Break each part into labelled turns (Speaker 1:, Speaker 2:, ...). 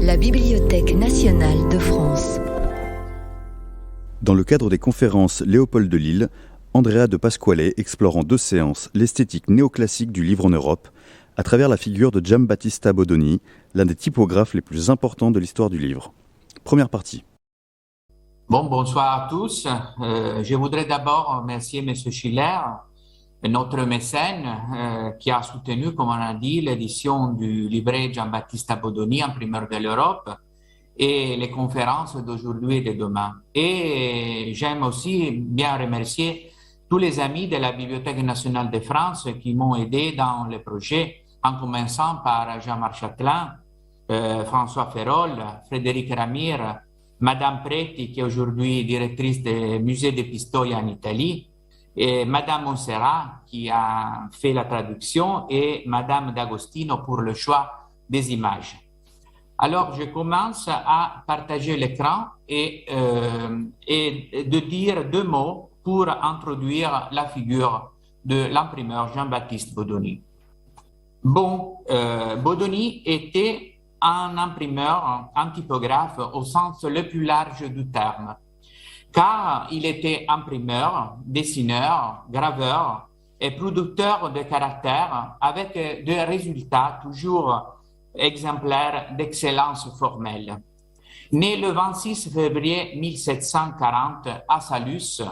Speaker 1: La Bibliothèque nationale de France.
Speaker 2: Dans le cadre des conférences Léopold de Lille, Andrea de Pasquale explore en 2 séances l'esthétique néoclassique du livre en Europe, à travers la figure de Giambattista Bodoni, l'un des typographes les plus importants de l'histoire du livre. Première partie.
Speaker 3: Bonsoir à tous. Je voudrais d'abord remercier M. Schiller, notre mécène, qui a soutenu, comme on a dit, l'édition du livret Giambattista Bodoni, imprimeur de l'Europe, et les conférences d'aujourd'hui et de demain. Et j'aime aussi bien remercier tous les amis de la Bibliothèque nationale de France qui m'ont aidé dans le projet, en commençant par Jean-Marc Chatelain, François Ferrol, Frédéric Ramire, Madame Preti, qui est aujourd'hui directrice du musée de Pistoia en Italie, et Madame Monserrat, qui a fait la traduction, et Madame D'Agostino pour le choix des images. Alors, je commence à partager l'écran et de dire 2 mots pour introduire la figure de l'imprimeur Giambattista Bodoni. Bodoni était un imprimeur, un typographe au sens le plus large du terme, car il était imprimeur, dessineur, graveur et producteur de caractères avec des résultats toujours exemplaires d'excellence formelle. Né le 26 février 1740 à Salus,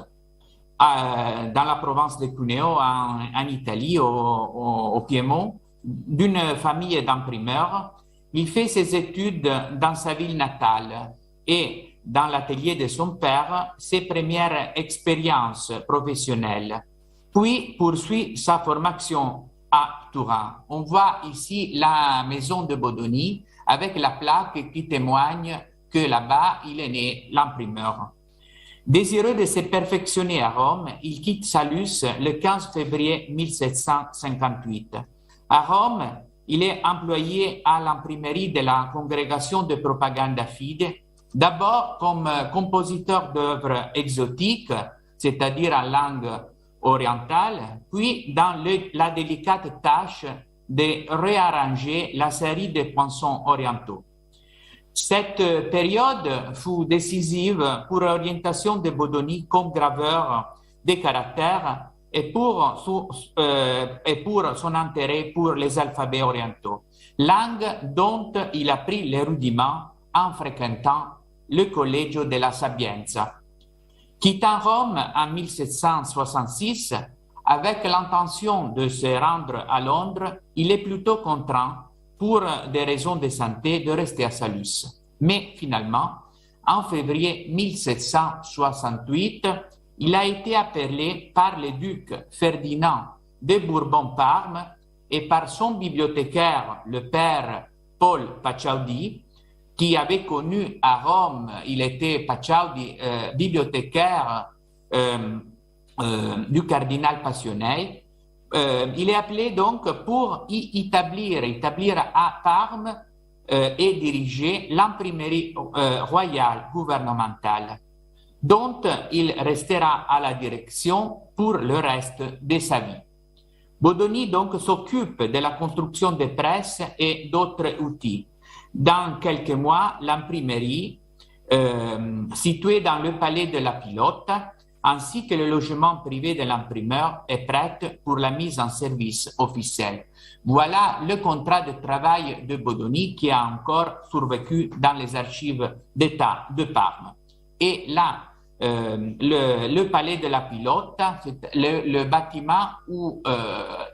Speaker 3: dans la province de Cuneo, en Italie, au Piémont, d'une famille d'imprimeurs, il fait ses études dans sa ville natale et, dans l'atelier de son père, ses premières expériences professionnelles, puis poursuit sa formation à Turin. On voit ici la maison de Bodoni avec la plaque qui témoigne que là-bas, il est né l'imprimeur. Désireux de se perfectionner à Rome, il quitte Salus le 15 février 1758. À Rome, il est employé à l'imprimerie de la Congrégation de Propaganda Fide, d'abord comme compositeur d'œuvres exotiques, c'est-à-dire en langue orientale, puis dans la délicate tâche de réarranger la série des poinçons orientaux. Cette période fut décisive pour l'orientation de Bodoni comme graveur des caractères et pour son intérêt pour les alphabets orientaux, langue dont il a pris les rudiments en fréquentant le Collegio della Sapienza. Quittant Rome en 1766, avec l'intention de se rendre à Londres, il est plutôt contraint, pour des raisons de santé, de rester à Salus. Mais finalement, en février 1768, il a été appelé par le duc Ferdinand de Bourbon-Parme et par son bibliothécaire, le père Paul Paciaudi, qui avait connu à Rome, il était Paciaudi, bibliothécaire du cardinal Passionné. Il est appelé donc pour y établir à Parme et diriger l'imprimerie royale gouvernementale, dont il restera à la direction pour le reste de sa vie. Bodoni donc s'occupe de la construction des presses et d'autres outils. Dans quelques mois, l'imprimerie, située dans le palais de la Pilote, ainsi que le logement privé de l'imprimeur, est prête pour la mise en service officielle. Voilà le contrat de travail de Bodoni qui a encore survécu dans les archives d'État de Parme. Et là, le palais de la Pilote, c'est le bâtiment où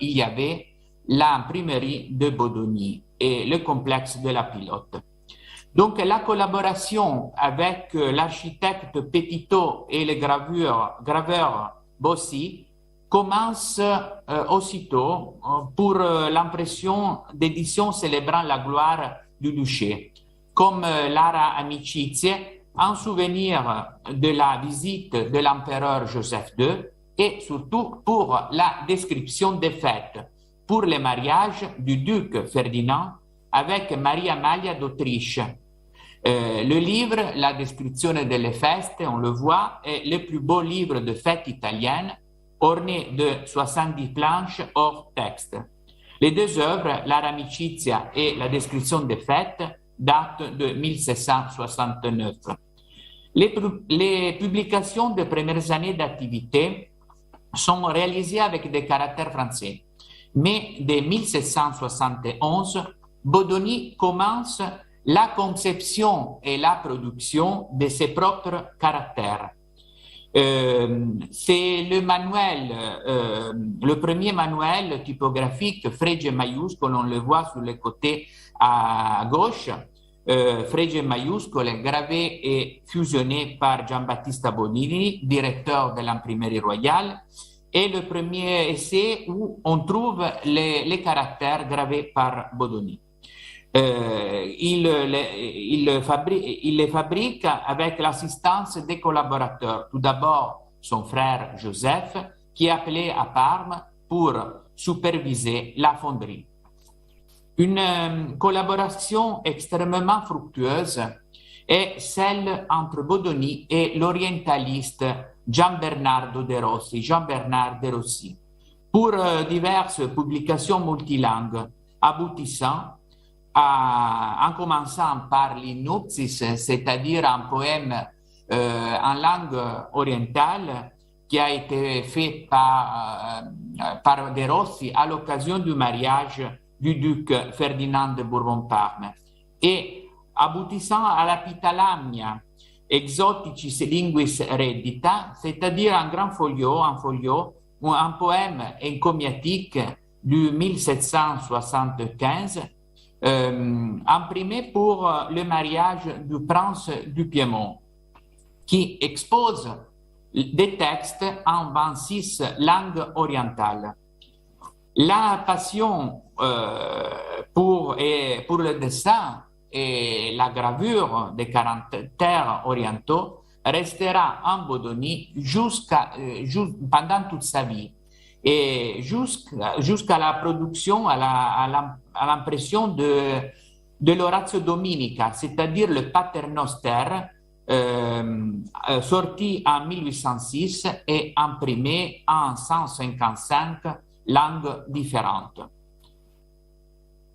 Speaker 3: il y avait l'imprimerie de Bodoni et le complexe de la Pilote. Donc, la collaboration avec l'architecte Petitot et le graveur Bossi commence aussitôt pour l'impression d'éditions célébrant la gloire du duché, comme Lara Amicizie, en souvenir de la visite de l'empereur Joseph II, et surtout pour la description des fêtes, pour le mariage du duc Ferdinand avec Maria Amalia d'Autriche. Le livre, La descrizione delle feste, on le voit, est le plus beau livre de fêtes italiennes, orné de 70 planches hors texte. Les 2 œuvres, L'Aramicizia et La descrizione des fêtes, date de 1769. Les publications des premières années d'activité sont réalisées avec des caractères français. Mais dès 1771, Bodoni commence la conception et la production de ses propres caractères. C'est le manuel, le premier manuel typographique Frege maiuscolo, on le voit sur le côté à gauche, Frege maiuscolo, gravé et fusionné par Giambattista Bodoni, directeur de l'imprimerie royale, et le premier essai où on trouve les caractères gravés par Bodoni. Il les fabrique avec l'assistance des collaborateurs. Tout d'abord, son frère Joseph, qui est appelé à Parme pour superviser la fonderie. Une collaboration extrêmement fructueuse est celle entre Bodoni et l'orientaliste Gianbernardo de Rossi, Jean-Bernard de Rossi, pour diverses publications multilingues, aboutissant en commençant par l'Inupsis, c'est-à-dire un poème en langue orientale qui a été fait par De Rossi à l'occasion du mariage du duc Ferdinand de Bourbon-Parme, et aboutissant à la Pitalamia, Exoticis linguis reddita, c'est-à-dire un grand folio, un poème encomiatique du 1775, imprimé pour le mariage du prince du Piémont, qui expose des textes en 26 langues orientales. La passion pour le dessin et la gravure des caractères orientaux restera en Bodoni pendant toute sa vie, et jusqu'à la production, à l'impression de l'Oratio Dominica, c'est-à-dire le Paternoster, sorti en 1806 et imprimé en 155 langues différentes.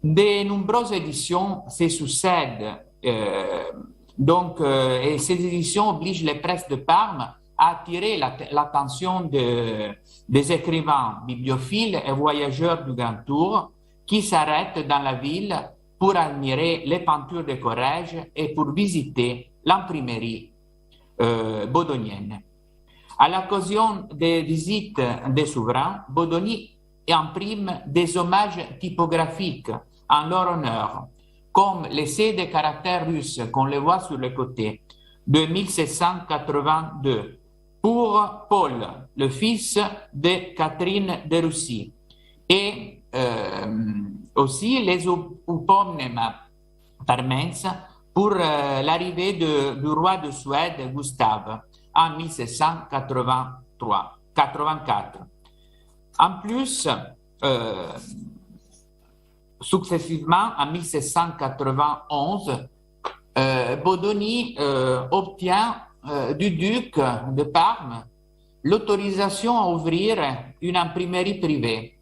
Speaker 3: De nombreuses éditions se succèdent, et ces éditions obligent les presses de Parme à attirer l'attention des écrivains bibliophiles et voyageurs du Grand Tour qui s'arrêtent dans la ville pour admirer les peintures de Corrège et pour visiter l'imprimerie bodonienne. À l'occasion des visites des souverains, Bodoni imprime des hommages typographiques en leur honneur, comme l'essai des caractères russes qu'on le voit sur le côté, de 1782, pour Paul, le fils de Catherine de Russie, et aussi les Upomnema Parmens pour l'arrivée du roi de Suède, Gustave, en 1784. En plus, successivement, en 1791, Bodoni obtient du duc de Parme l'autorisation à ouvrir une imprimerie privée,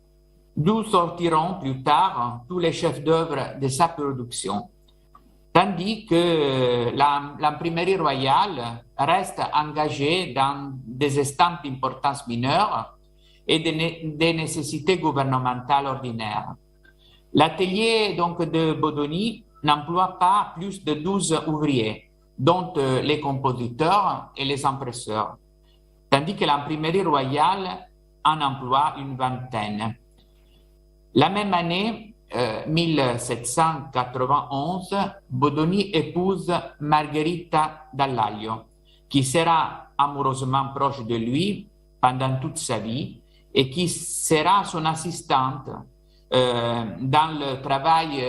Speaker 3: d'où sortiront plus tard tous les chefs-d'œuvre de sa production. Tandis que l'imprimerie royale reste engagée dans des estampes d'importance mineure et des nécessités gouvernementales ordinaires. L'atelier donc de Bodoni n'emploie pas plus de 12 ouvriers, dont les compositeurs et les impresseurs, tandis que l'imprimerie royale en emploie une vingtaine. La même année, 1791, Bodoni épouse Margherita Dallaglio, qui sera amoureusement proche de lui pendant toute sa vie et qui sera son assistante dans le travail,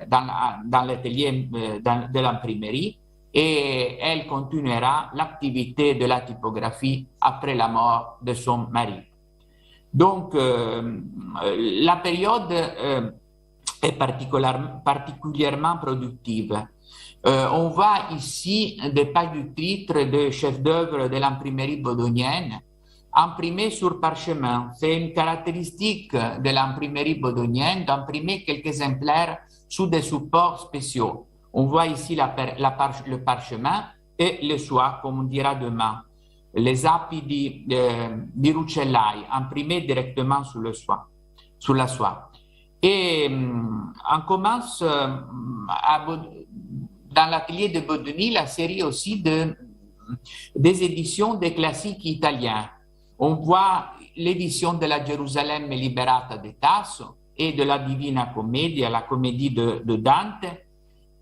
Speaker 3: dans l'atelier de l'imprimerie, et elle continuera l'activité de la typographie après la mort de son mari. Donc, la période est particulièrement productive. On voit ici des pages du titre de chefs-d'œuvre de l'imprimerie bodonienne imprimés sur parchemin. C'est une caractéristique de l'imprimerie bodonienne d'imprimer quelques exemplaires sous des supports spéciaux. On voit ici le parchemin et le soie, comme on dira demain. Les appuis di Rucellai, imprimés directement sur la soie. Et on commence dans l'atelier de Bodoni la série aussi des éditions des classiques italiens. On voit l'édition de la Gerusalemme Liberata de Tasso et de la Divina Commedia, la comédie de Dante,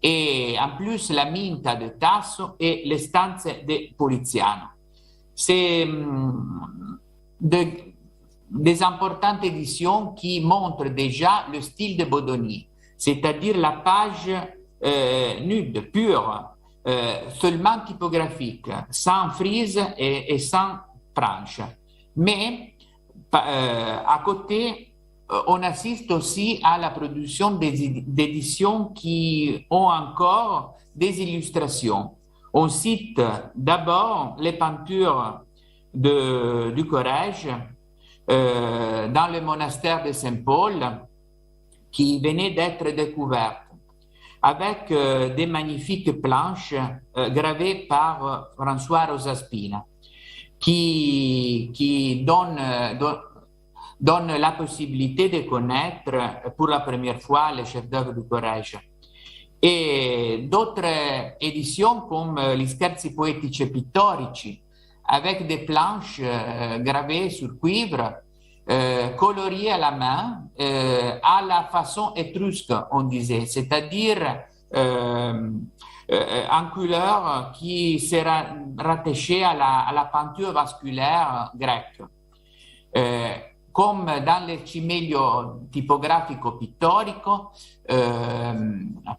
Speaker 3: et en plus la Minta de Tasso et les Stanze de Poliziano. C'est des importantes éditions qui montrent déjà le style de Bodoni, c'est-à-dire la page nude, pure, seulement typographique, sans frise et sans frange. Mais à côté, on assiste aussi à la production d'éditions qui ont encore des illustrations. On cite d'abord les peintures du Corrège dans le monastère de Saint-Paul qui venait d'être découverte, avec des magnifiques planches gravées par François Rosaspina, qui donne la possibilité de connaître pour la première fois les chefs-d'œuvre du Corrège. Et d'autres éditions comme gli Scherzi Poetici e Pittorici, avec des planches gravées sur cuivre, coloriées à la main, à la façon étrusque, on disait, c'est-à-dire en couleur qui sera rattachée à la peinture vasculaire grecque. Comme dans le cimelio typographico-pittorico,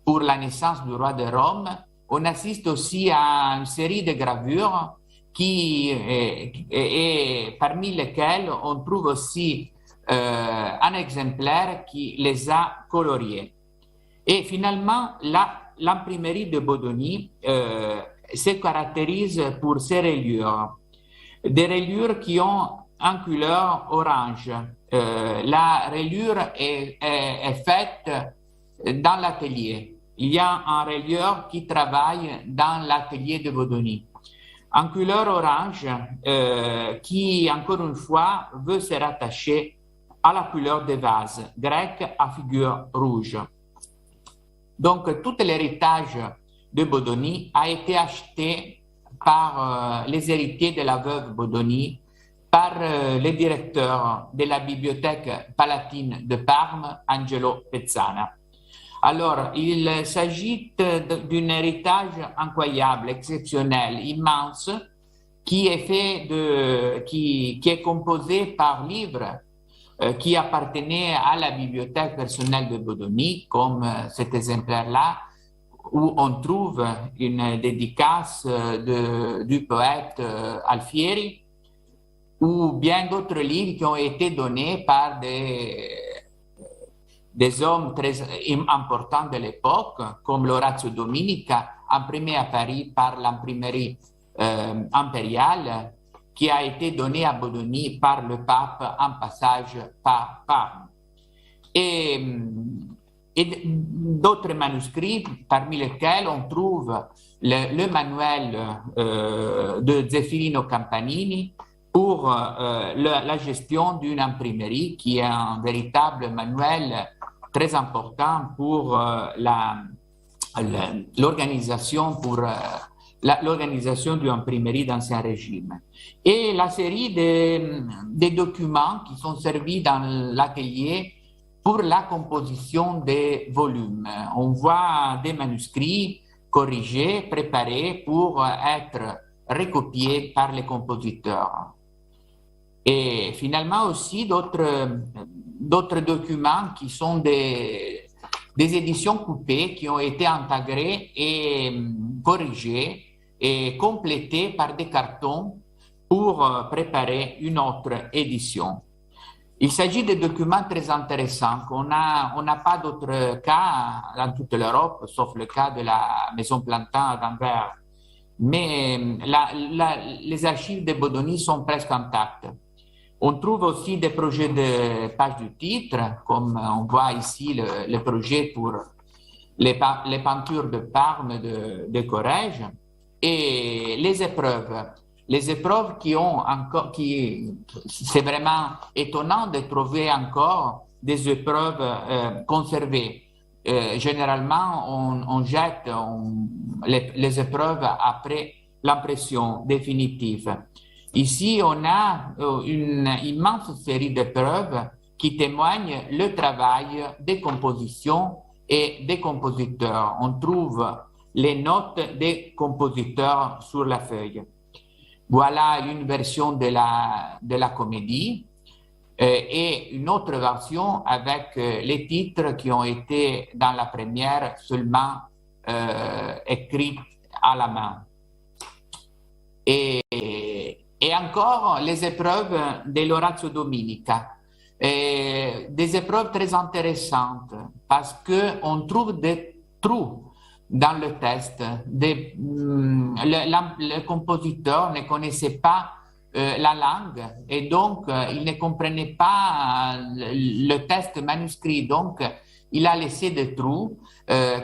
Speaker 3: pour la naissance du roi de Rome, on assiste aussi à une série de gravures et parmi lesquelles on trouve aussi un exemplaire qui les a coloriées. Et finalement, l'imprimerie de Bodoni se caractérise pour ses reliures, des reliures qui ont en couleur orange. La reliure est faite dans l'atelier. Il y a un relieur qui travaille dans l'atelier de Bodoni. En couleur orange, qui, encore une fois, veut se rattacher à la couleur des vases grecs à figure rouge. Donc, tout l'héritage de Bodoni a été acheté par les héritiers de la veuve Bodoni, par le directeur de la bibliothèque palatine de Parme, Angelo Pezzana. Alors, il s'agit d'un héritage incroyable, exceptionnel, immense, qui est composé par livres qui appartenaient à la bibliothèque personnelle de Bodoni, comme cet exemplaire-là, où on trouve une dédicace du poète Alfieri, ou bien d'autres livres qui ont été donnés par des hommes très importants de l'époque, comme l'Orazio Dominica, imprimé à Paris par l'imprimerie impériale, qui a été donné à Bodoni par le pape en passage par Parme. Et d'autres manuscrits, parmi lesquels on trouve le manuel de Zeffirino Campanini pour la gestion d'une imprimerie, qui est un véritable manuel très important pour l'organisation d'une imprimerie d'Ancien Régime. Et la série des documents qui sont servis dans l'atelier pour la composition des volumes. On voit des manuscrits corrigés, préparés pour être recopiés par les compositeurs. Et finalement aussi d'autres documents qui sont des éditions coupées qui ont été intégrées et corrigées et complétées par des cartons pour préparer une autre édition. Il s'agit de documents très intéressants. On n'a pas d'autres cas dans toute l'Europe, sauf le cas de la Maison Plantin à Anvers. Mais les archives de Bodoni sont presque intactes. On trouve aussi des projets de page du titre, comme on voit ici le projet pour les peintures de Parme de Corrège et les épreuves. Les épreuves c'est vraiment étonnant de trouver encore des épreuves conservées. Généralement, on jette les épreuves après l'impression définitive. Ici, on a une immense série d'épreuves qui témoignent le travail des compositions et des compositeurs. On trouve les notes des compositeurs sur la feuille. Voilà une version de la comédie et une autre version avec les titres qui ont été dans la première seulement écrits à la main. Et encore les épreuves de l'Oratio Dominica. Des épreuves très intéressantes parce qu'on trouve des trous dans le texte. Le compositeur ne connaissait pas la langue et donc il ne comprenait pas le texte manuscrit. Donc il a laissé des trous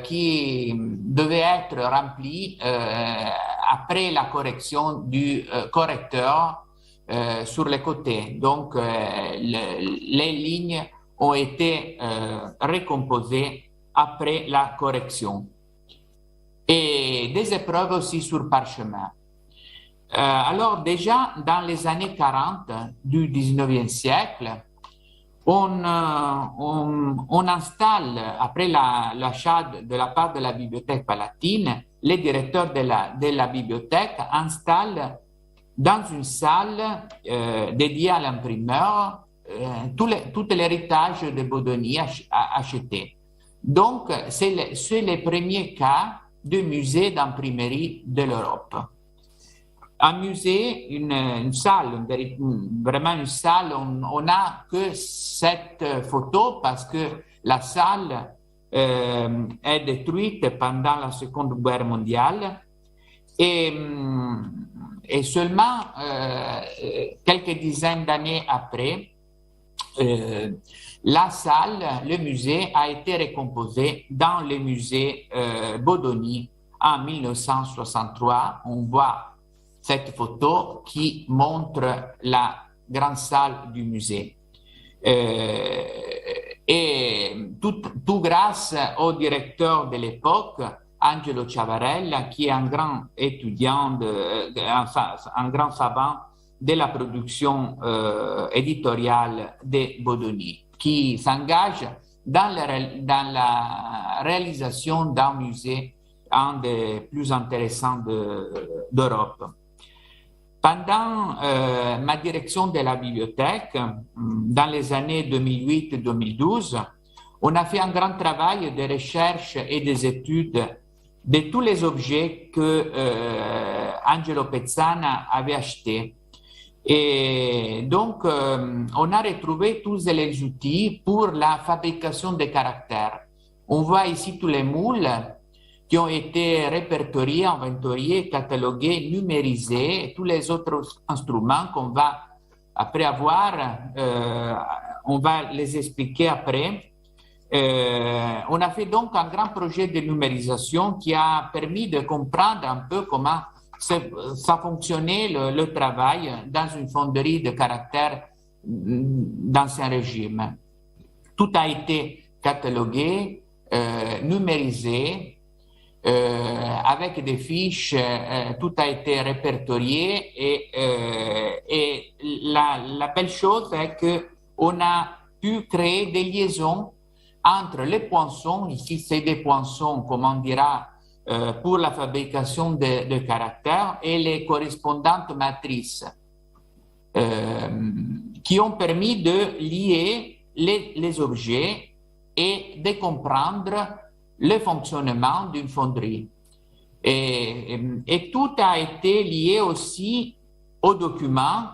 Speaker 3: qui devaient être remplis après la correction du correcteur sur les côtés. Donc, les lignes ont été recomposées après la correction. Et des épreuves aussi sur parchemin. Alors, déjà, dans les années 40 du 19e siècle, on installe, après l'achat de la part de la Bibliothèque palatine, les directeurs de la bibliothèque installent dans une salle dédiée à l'imprimeur tout l'héritage de Bodoni acheté. Donc, c'est les premiers cas de musée d'imprimerie de l'Europe. Un musée, une salle, vraiment une salle, on n'a que 7 photos parce que la salle est détruite pendant la Seconde Guerre mondiale et seulement quelques dizaines d'années après, la salle, le musée a été recomposé dans le musée Bodoni en 1963. On voit cette photo qui montre la grande salle du musée. Et tout grâce au directeur de l'époque, Angelo Ciavarella, qui est un grand étudiant, un grand savant de la production éditoriale de Bodoni, qui s'engage dans la réalisation d'un musée, un des plus intéressants d'Europe. Pendant ma direction de la bibliothèque, dans les années 2008-2012, on a fait un grand travail de recherche et des études de tous les objets que Angelo Pezzana avait achetés. Et donc, on a retrouvé tous les outils pour la fabrication des caractères. On voit ici tous les moules qui ont été répertoriés, inventoriés, catalogués, numérisés, et tous les autres instruments qu'on va après avoir, on va les expliquer après. On a fait donc un grand projet de numérisation qui a permis de comprendre un peu comment ça fonctionnait le travail dans une fonderie de caractères d'Ancien Régime. Tout a été catalogué, numérisé, avec des fiches, tout a été répertorié et la belle chose est qu'on a pu créer des liaisons entre les poinçons, ici c'est des poinçons, comme on dira, pour la fabrication de caractères et les correspondantes matrices qui ont permis de lier les objets et de comprendre le fonctionnement d'une fonderie. Et tout a été lié aussi aux documents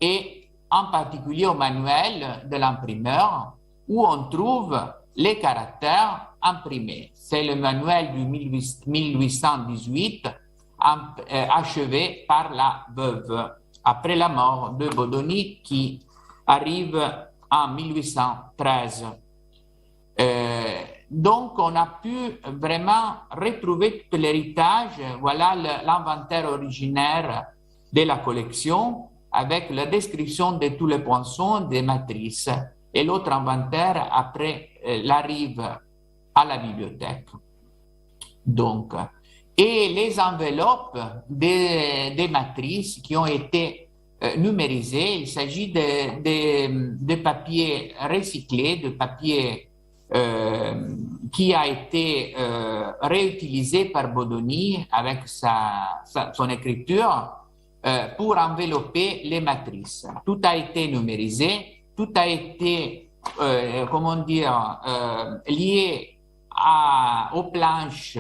Speaker 3: et en particulier au manuel de l'imprimeur où on trouve les caractères imprimés. C'est le manuel du 1818 achevé par la veuve après la mort de Bodoni qui arrive en 1813. donc, on a pu vraiment retrouver tout l'héritage. Voilà l'inventaire originaire de la collection avec la description de tous les poinçons des matrices. Et l'autre inventaire, après, l'arrive à la bibliothèque. Donc, et les enveloppes des matrices qui ont été numérisées, il s'agit de papier recyclé, de papier qui a été réutilisé par Bodoni avec son écriture pour envelopper les matrices. Tout a été numérisé, tout a été, lié aux planches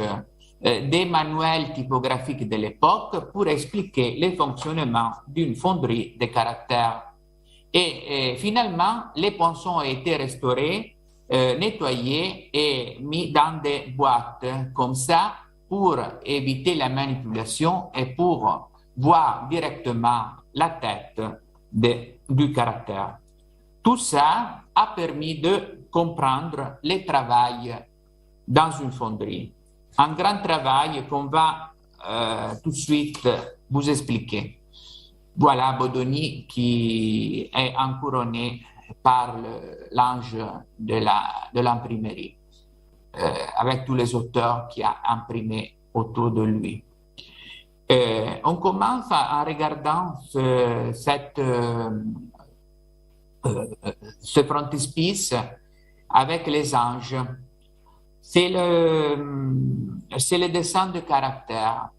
Speaker 3: des manuels typographiques de l'époque pour expliquer le fonctionnement d'une fonderie de caractères. Et finalement, les poinçons ont été restaurés, nettoyés et mis dans des boîtes comme ça pour éviter la manipulation et pour voir directement la tête du caractère. Tout ça a permis de comprendre le travail dans une fonderie. Un grand travail qu'on va tout de suite vous expliquer. Voilà Bodoni qui est encouronné par l'ange de l'imprimerie, avec tous les auteurs qui a imprimé autour de lui. On commence en regardant ce frontispice avec les anges. C'est le dessin de caractères.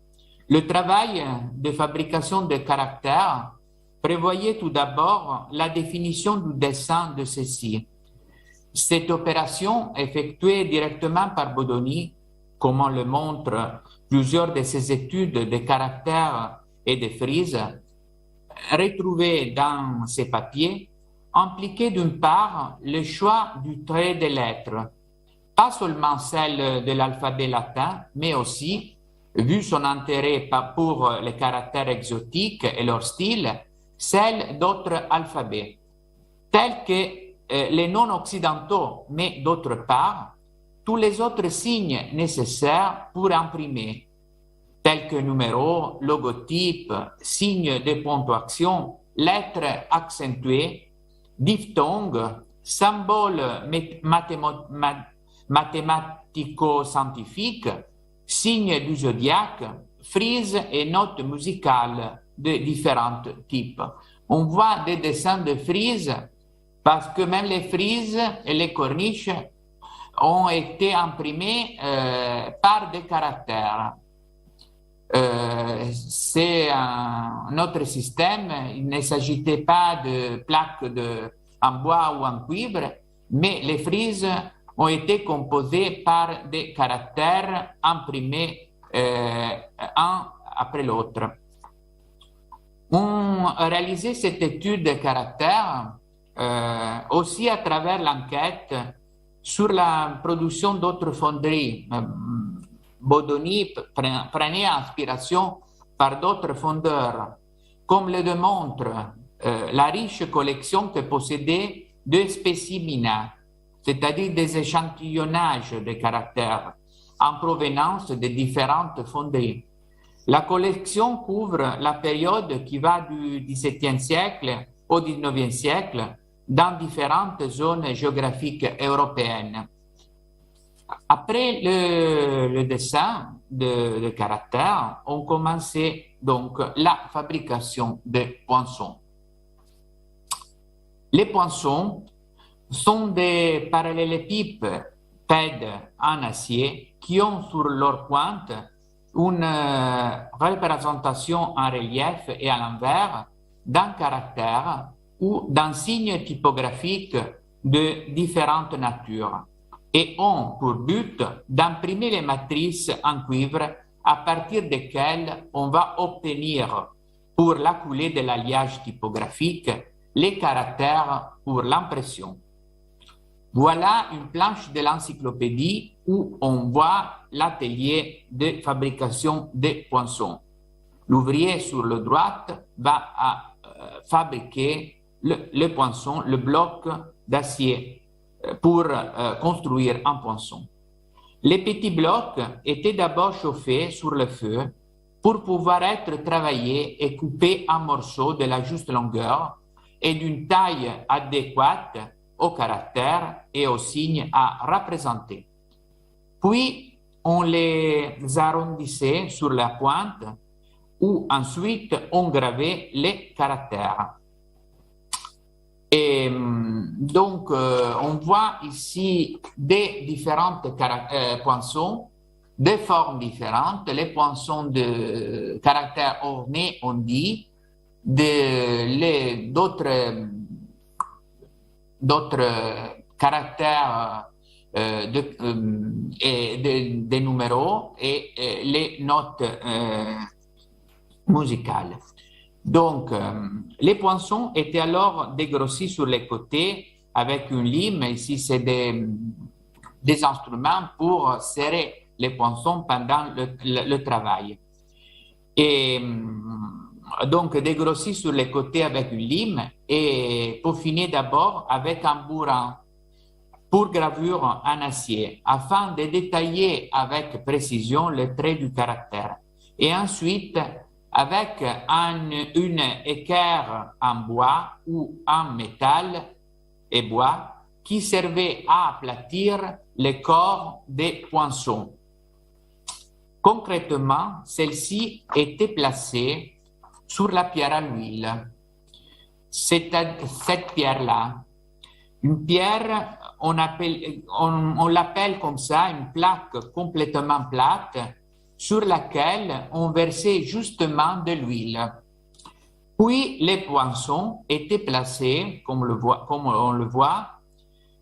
Speaker 3: Le travail de fabrication de caractères prévoyait tout d'abord la définition du dessin de ceux-ci. Cette opération, effectuée directement par Bodoni, comme on le montre plusieurs de ses études de caractères et de frises, retrouvées dans ces papiers, impliquait d'une part le choix du trait des lettres, pas seulement celle de l'alphabet latin, mais aussi, vu son intérêt pour les caractères exotiques et leur style, celle d'autres alphabets, tels que les non-occidentaux, mais d'autre part, tous les autres signes nécessaires pour imprimer, tels que numéros, logotypes, signes de ponctuation, lettres accentuées, diphtongues, symboles mathématico-scientifiques, signes du zodiaque, frises et notes musicales de différents types. On voit des dessins de frises parce que même les frises et les corniches ont été imprimées par des caractères. C'est un autre système. Il ne s'agissait pas de plaques en bois ou en cuivre, mais les frises ont été composées par des caractères imprimés un après l'autre. On réalisait cette étude de caractères aussi à travers l'enquête sur la production d'autres fonderies. Bodoni prenait inspiration par d'autres fondeurs, comme le démontre la riche collection que possédait de spécimens, c'est-à-dire des échantillonnages de caractères en provenance de différentes fonderies. La collection couvre la période qui va du XVIIe siècle au XIXe siècle dans différentes zones géographiques européennes. Après le dessin de caractères, on commençait donc la fabrication des poinçons. Les poinçons sont des parallélépipèdes en acier qui ont sur leur pointe une représentation en relief et à l'envers d'un caractère ou d'un signe typographique de différentes natures et ont pour but d'imprimer les matrices en cuivre à partir desquelles on va obtenir pour la coulée de l'alliage typographique les caractères pour l'impression. Voilà une planche de l'encyclopédie où on voit l'atelier de fabrication des poinçons. L'ouvrier sur la droite va fabriquer le poinçon, le bloc d'acier pour construire un poinçon. Les petits blocs étaient d'abord chauffés sur le feu pour pouvoir être travaillés et coupés en morceaux de la juste longueur et d'une taille adéquate au caractère et aux signes à représenter. Puis, on les arrondissait sur la pointe où ensuite on gravait les caractères. Et donc, on voit ici des différentes poinçons, des formes différentes, les poinçons de caractères ornés, on dit, d'autres caractères des numéros et les notes musicales. Donc, les poinçons étaient alors dégrossis sur les côtés avec une lime. Ici, c'est des instruments pour serrer les poinçons pendant le travail. Et donc, dégrossis sur les côtés avec une lime et peaufinés d'abord avec un bourrin pour gravure en acier, afin de détailler avec précision les traits du caractère. Et ensuite, avec une équerre en bois ou en métal et bois qui servait à aplatir les corps des poinçons. Concrètement, celle-ci était placée sur la pierre à l'huile. Cette pierre-là, une pierre, on l'appelle comme ça, une plaque complètement plate, sur laquelle on versait justement de l'huile. Puis les poinçons étaient placés, comme on le voit,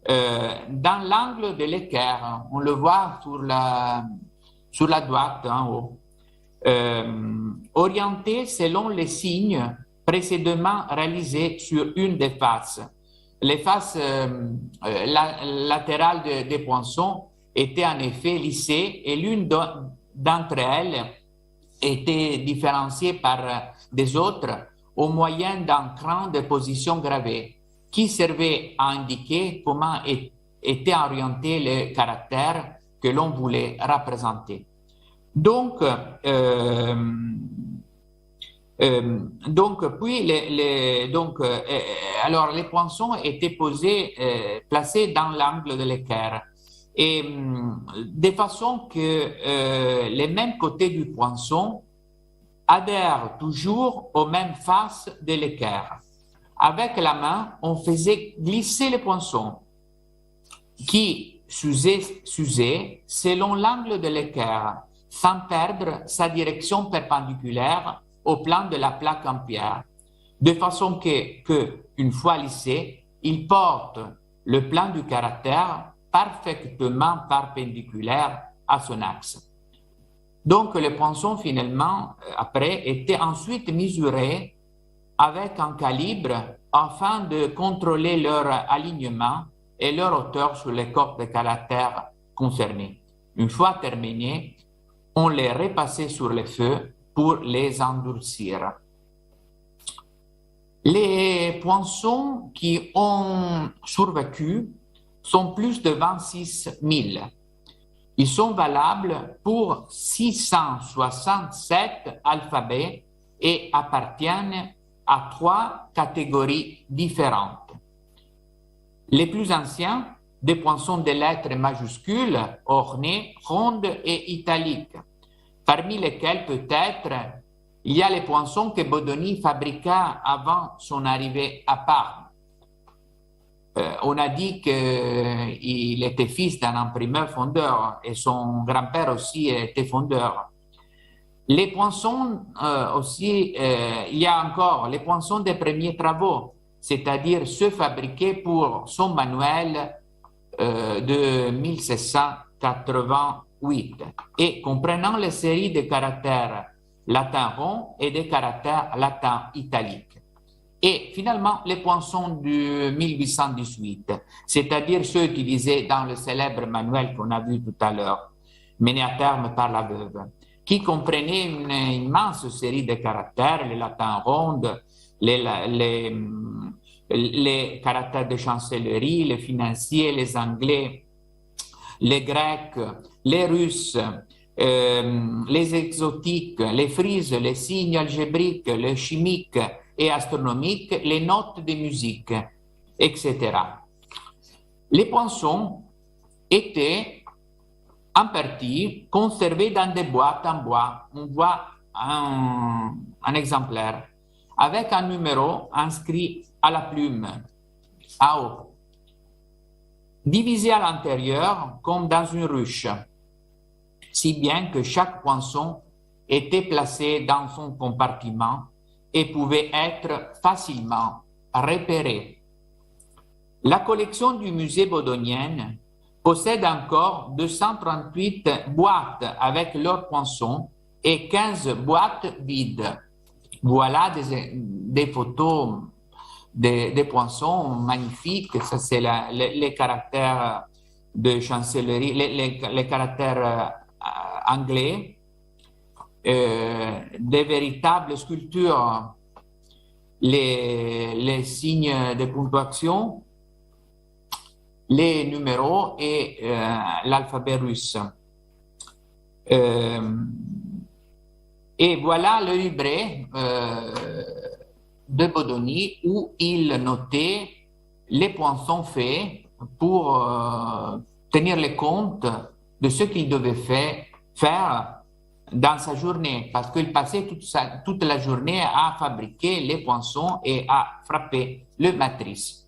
Speaker 3: dans l'angle de l'équerre. On le voit sur la droite en haut. Orientés selon les signes précédemment réalisés sur une des faces. Les faces latérales des poinçons étaient en effet lissées et l'une d'entre elles était différenciée par des autres au moyen d'un cran de position gravée qui servait à indiquer comment étaient orientés les caractères que l'on voulait représenter. Donc, alors les poinçons étaient placés dans l'angle de l'équerre. Et de façon que les mêmes côtés du poinçon adhèrent toujours aux mêmes faces de l'équerre. Avec la main, on faisait glisser les poinçons qui s'usaient selon l'angle de l'équerre, sans perdre sa direction perpendiculaire au plan de la plaque en pierre, de façon que une fois lissé, il porte le plan du caractère parfaitement perpendiculaire à son axe. Donc, les poinçons, finalement, après, étaient ensuite mesurés avec un calibre afin de contrôler leur alignement et leur hauteur sur les corps de caractères concernés. Une fois terminés, on les repassait sur le feu pour les endurcir. Les poinçons qui ont survécu sont plus de 26 000. Ils sont valables pour 667 alphabets et appartiennent à 3 catégories différentes. Les plus anciens, des poinçons de lettres majuscules, ornées, rondes et italiques, parmi lesquels peut-être il y a les poinçons que Bodoni fabriqua avant son arrivée à Parme. On a dit qu'il était fils d'un imprimeur fondeur et son grand-père aussi était fondeur. Les poinçons aussi, il y a encore les poinçons des premiers travaux, c'est-à-dire ceux fabriqués pour son manuel de 1788 et comprenant les séries de caractères latins ronds et des caractères latins italiques. Et finalement, les poinçons de 1818, c'est-à-dire ceux utilisés dans le célèbre manuel qu'on a vu tout à l'heure, mené à terme par la veuve, qui comprenait une immense série de caractères, les latins rondes, les caractères de chancellerie, les financiers, les anglais, les Grecs, les Russes, les exotiques, les frises, les signes algébriques, les chimiques et astronomiques, les notes de musique, etc. Les poinçons étaient en partie conservés dans des boîtes en bois. On voit un exemplaire avec un numéro inscrit à la plume, en haut, divisé à l'intérieur comme dans une ruche, si bien que chaque poinçon était placé dans son compartiment et pouvait être facilement repéré. La collection du musée bodonien possède encore 238 boîtes avec leurs poinçons et 15 boîtes vides. Voilà des photos des poinçons magnifiques. Ça, c'est les caractères de chancellerie, les caractères anglais, des véritables sculptures, les signes de ponctuation, les numéros et l'alphabet russe. Et voilà le livret de Bodoni où il notait les poinçons faits pour tenir le compte de ce qu'il devait faire dans sa journée, parce qu'il passait toute la journée à fabriquer les poinçons et à frapper le matrice.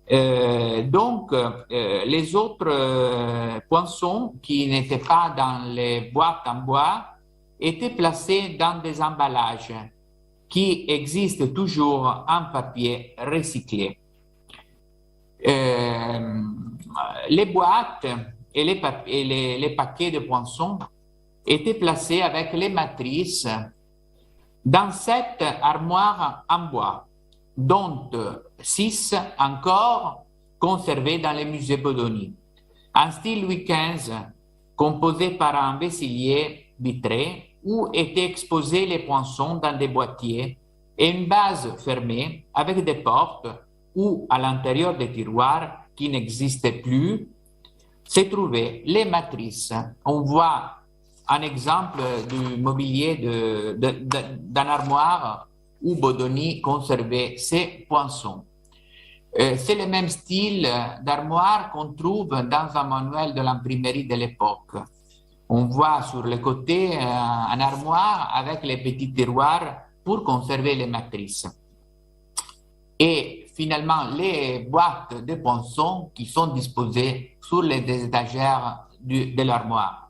Speaker 3: Donc, les autres poinçons qui n'étaient pas dans les boîtes en bois étaient placés dans des emballages qui existent toujours en papier recyclé. Les boîtes et les paquets de poinçons étaient placés avec les matrices dans 7 armoires en bois, dont 6 encore conservées dans le musée Bodoni, en style Louis XV, composé par un vesselier vitré où étaient exposés les poinçons dans des boîtiers et une base fermée avec des portes où, à l'intérieur des tiroirs qui n'existaient plus, se trouvaient les matrices. On voit un exemple du mobilier d'un armoire où Bodoni conservait ses poinçons. C'est le même style d'armoire qu'on trouve dans un manuel de l'imprimerie de l'époque. On voit sur le côté un armoire avec les petits tiroirs pour conserver les matrices. Et finalement, les boîtes de poinçons qui sont disposées sur les étagères de l'armoire.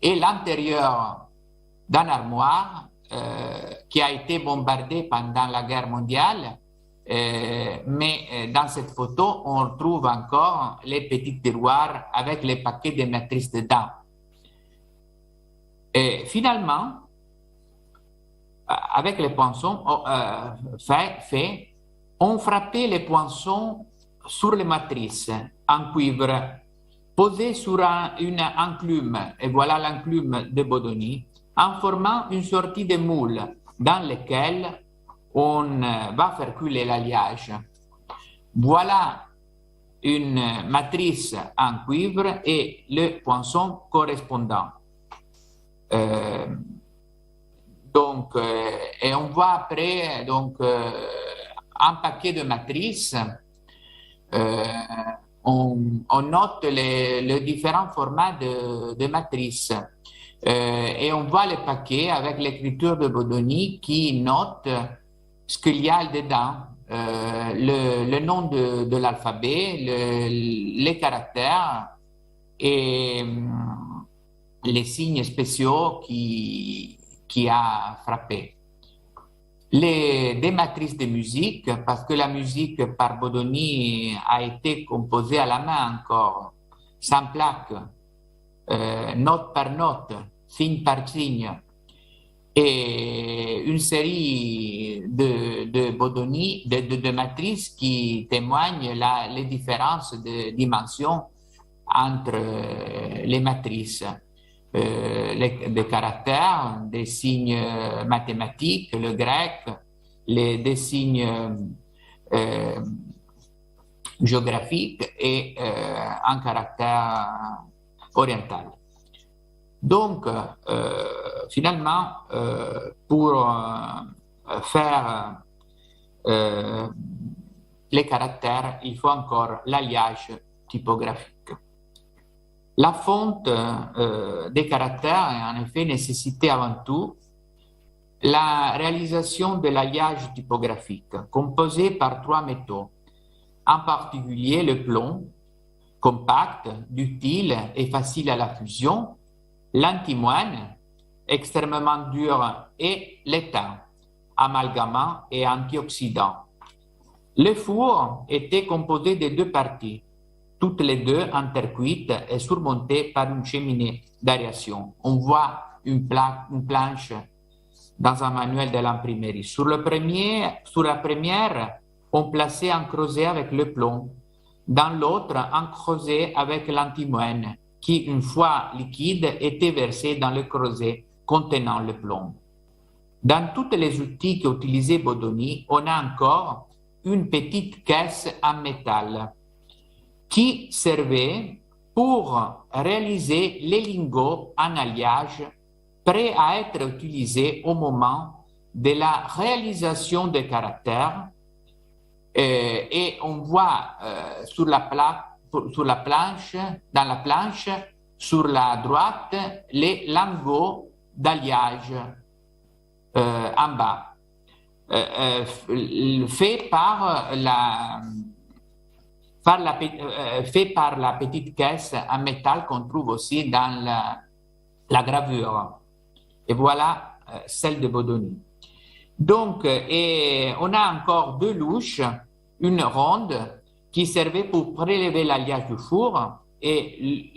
Speaker 3: Et l'intérieur d'un armoire qui a été bombardé pendant la guerre mondiale, mais dans cette photo, on retrouve encore les petits tiroirs avec les paquets de matrices dedans. Et finalement, avec les poinçons faits, on frappait les poinçons sur les matrices en cuivre, posées sur une enclume, et voilà l'enclume de Bodoni, en formant une sortie de moule dans lequel on va faire couler l'alliage. Voilà une matrice en cuivre et le poinçon correspondant. Et on voit après un paquet de matrices. On note les différents formats de matrices. Et on voit le paquet avec l'écriture de Bodoni qui note ce qu'il y a dedans, le nom de l'alphabet, les caractères et les signes spéciaux qui a frappé. Des matrices de musique, parce que la musique par Bodoni a été composée à la main encore, sans plaque, note par note, signe par signe, et une série de Bodoni, de matrices qui témoignent les différences de dimensions entre les matrices. Des caractères, des signes mathématiques, le grec, des signes géographiques et un caractère orientale. Donc, finalement, pour faire les caractères, il faut encore l'alliage typographique. La fonte des caractères est en effet nécessité avant tout la réalisation de l'alliage typographique, composé par 3 métaux, en particulier le plomb, compact, ductile et facile à la fusion, l'antimoine, extrêmement dur, et l'étain, amalgamant et antioxydant. Le four était composé de 2 parties, toutes les deux intercuites et surmontées par une cheminée d'aération. On voit une planche dans un manuel de l'imprimerie. Sur la première, on plaçait un creuset avec le plomb. Dans l'autre, un creuset avec l'antimoine, qui, une fois liquide, était versé dans le creuset contenant le plomb. Dans tous les outils qu'utilisait Bodoni, on a encore une petite caisse en métal qui servait pour réaliser les lingots en alliage prêts à être utilisés au moment de la réalisation des caractères. Et on voit dans la planche, sur la droite, les lingots d'alliage en bas, fait par la petite caisse en métal qu'on trouve aussi dans la gravure. Et voilà celle de Bodoni. Donc, on a encore 2 louches, une ronde qui servait pour prélever l'alliage du four et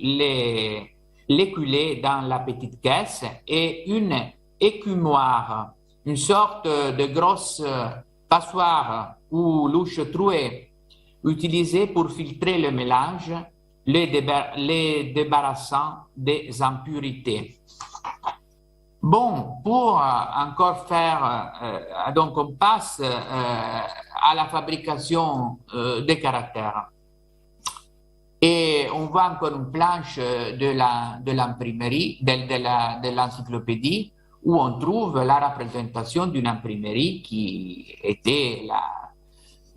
Speaker 3: l'éculer dans la petite caisse, et une écumoire, une sorte de grosse passoire ou louche trouée, utilisée pour filtrer le mélange, les débarrassant des impuretés. Bon, pour encore faire, donc on passe à la fabrication des caractères. Et on voit encore une planche de l'imprimerie, de l'encyclopédie, où on trouve la représentation d'une imprimerie qui était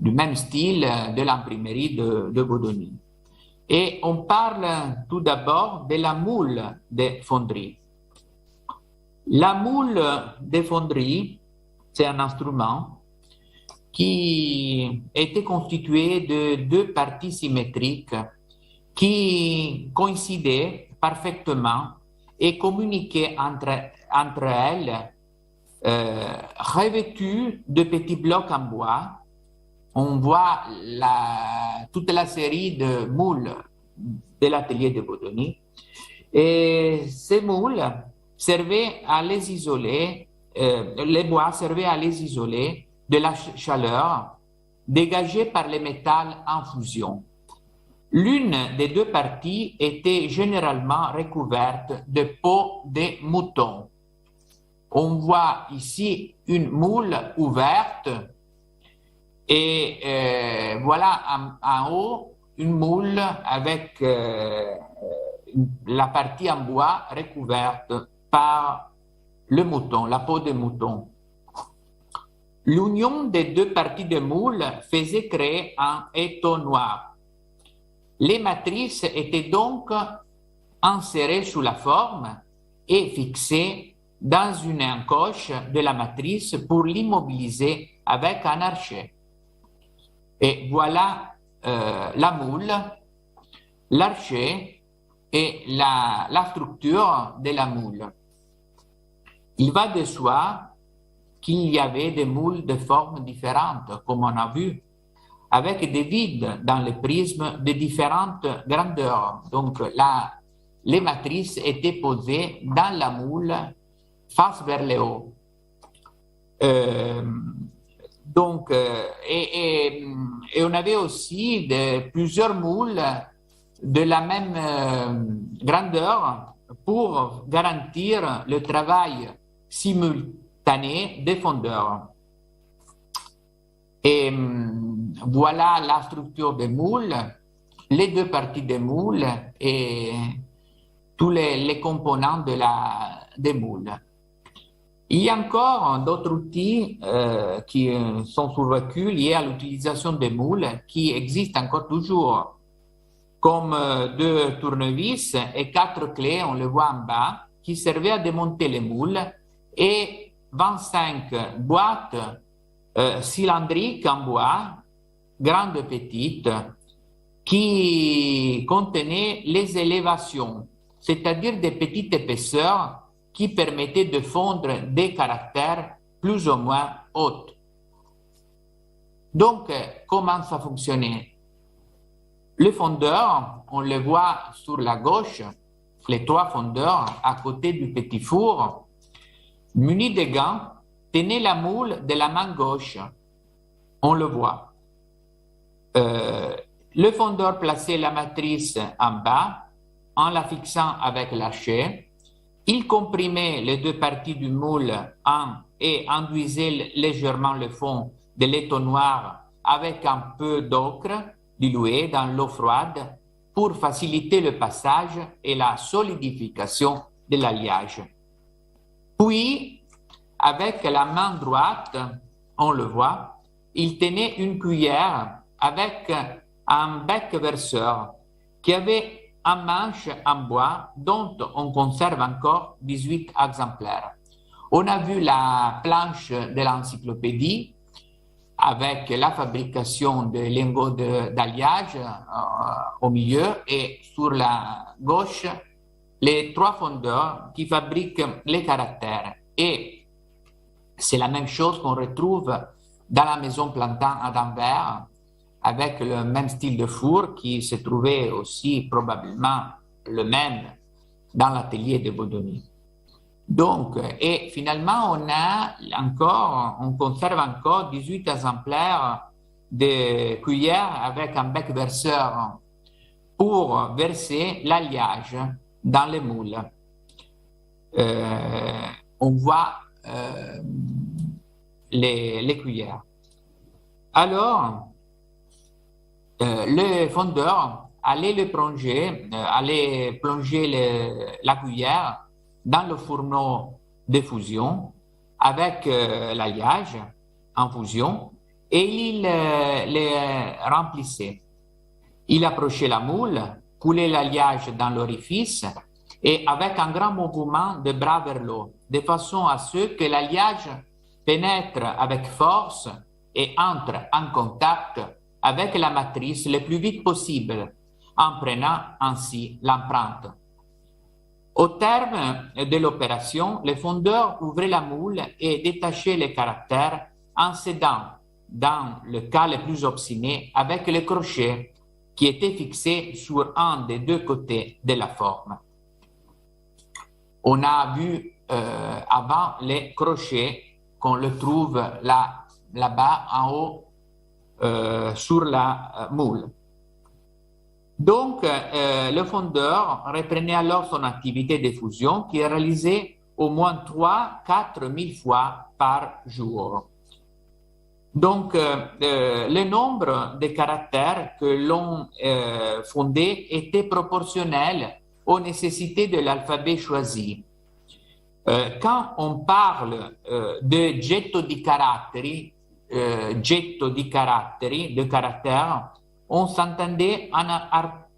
Speaker 3: du même style de l'imprimerie de Bodoni. Et on parle tout d'abord de la moule des fonderies. La moule des fonderies, c'est un instrument qui était constitué de 2 parties symétriques qui coïncidaient parfaitement et communiquaient entre elles, revêtues de petits blocs en bois. On voit toute la série de moules de l'atelier de Bodoni. Et ces moules servaient à les isoler, les bois servaient à les isoler de la chaleur dégagée par les métals en fusion. L'une des 2 parties était généralement recouverte de peau de mouton. On voit ici une moule ouverte et voilà en haut une moule avec la partie en bois recouverte par le mouton, la peau de mouton. L'union des 2 parties de moule faisait créer un étau noir. Les matrices étaient donc insérées sous la forme et fixées dans une encoche de la matrice pour l'immobiliser avec un archet. Et voilà la moule, l'archet et la structure de la moule. Il va de soi qu'il y avait des moules de formes différentes, comme on a vu, avec des vides dans les prismes de différentes grandeurs. Donc, les matrices étaient posées dans la moule face vers le haut. Et on avait aussi plusieurs moules de la même grandeur pour garantir le travail simultané des fondeurs. Et voilà la structure des moules, les 2 parties des moules et tous les composants des moules. Il y a encore d'autres outils qui sont survécus liés à l'utilisation des moules qui existent encore toujours, comme 2 tournevis et 4 clés, on le voit en bas, qui servaient à démonter les moules, et 25 boîtes cylindriques en bois, grandes et petites, qui contenaient les élévations, c'est-à-dire des petites épaisseurs qui permettaient de fondre des caractères plus ou moins hauts. Donc, comment ça fonctionnait? Le fondeur, on le voit sur la gauche, les 3 fondeurs à côté du petit four, munis de gants, tenaient la moule de la main gauche. On le voit. Le fondeur plaçait la matrice en bas en la fixant avec l'archet. Il comprimait les 2 parties du moule et enduisait légèrement le fond de l'étonnoir avec un peu d'ocre dilué dans l'eau froide pour faciliter le passage et la solidification de l'alliage. Puis, avec la main droite, on le voit, il tenait une cuillère avec un bec verseur qui avait un manche en bois dont on conserve encore 18 exemplaires. On a vu la planche de l'encyclopédie avec la fabrication de lingots d'alliage au milieu et sur la gauche, les 3 fondeurs qui fabriquent les caractères. Et c'est la même chose qu'on retrouve dans la maison Plantin à Denver, avec le même style de four qui se trouvait aussi probablement le même dans l'atelier de Bodoni. Donc, et finalement, on conserve encore 18 exemplaires de cuillères avec un bec verseur pour verser l'alliage dans les moules. On voit les cuillères. Alors, le fondeur allait plonger la cuillère dans le fourneau de fusion avec l'alliage en fusion et il les remplissait. Il approchait la moule, coulait l'alliage dans l'orifice et avec un grand mouvement de bras vers l'eau, de façon à ce que l'alliage pénètre avec force et entre en contact avec la matrice le plus vite possible, en prenant ainsi l'empreinte. Au terme de l'opération, le fondeur ouvrait la moule et détachait les caractères en s'aidant, dans le cas le plus obstiné, avec le crochet qui était fixé sur un des 2 côtés de la forme. On a vu avant les crochets qu'on le trouve là-bas en haut sur la moule. Donc, le fondeur reprenait alors son activité de fusion qui est réalisée au moins 3-4 000 fois par jour. Donc, le nombre de caractères que l'on fondait était proportionnel aux nécessités de l'alphabet choisi. Quand on parle de getto di caratteri, de caractères, on s'entendait un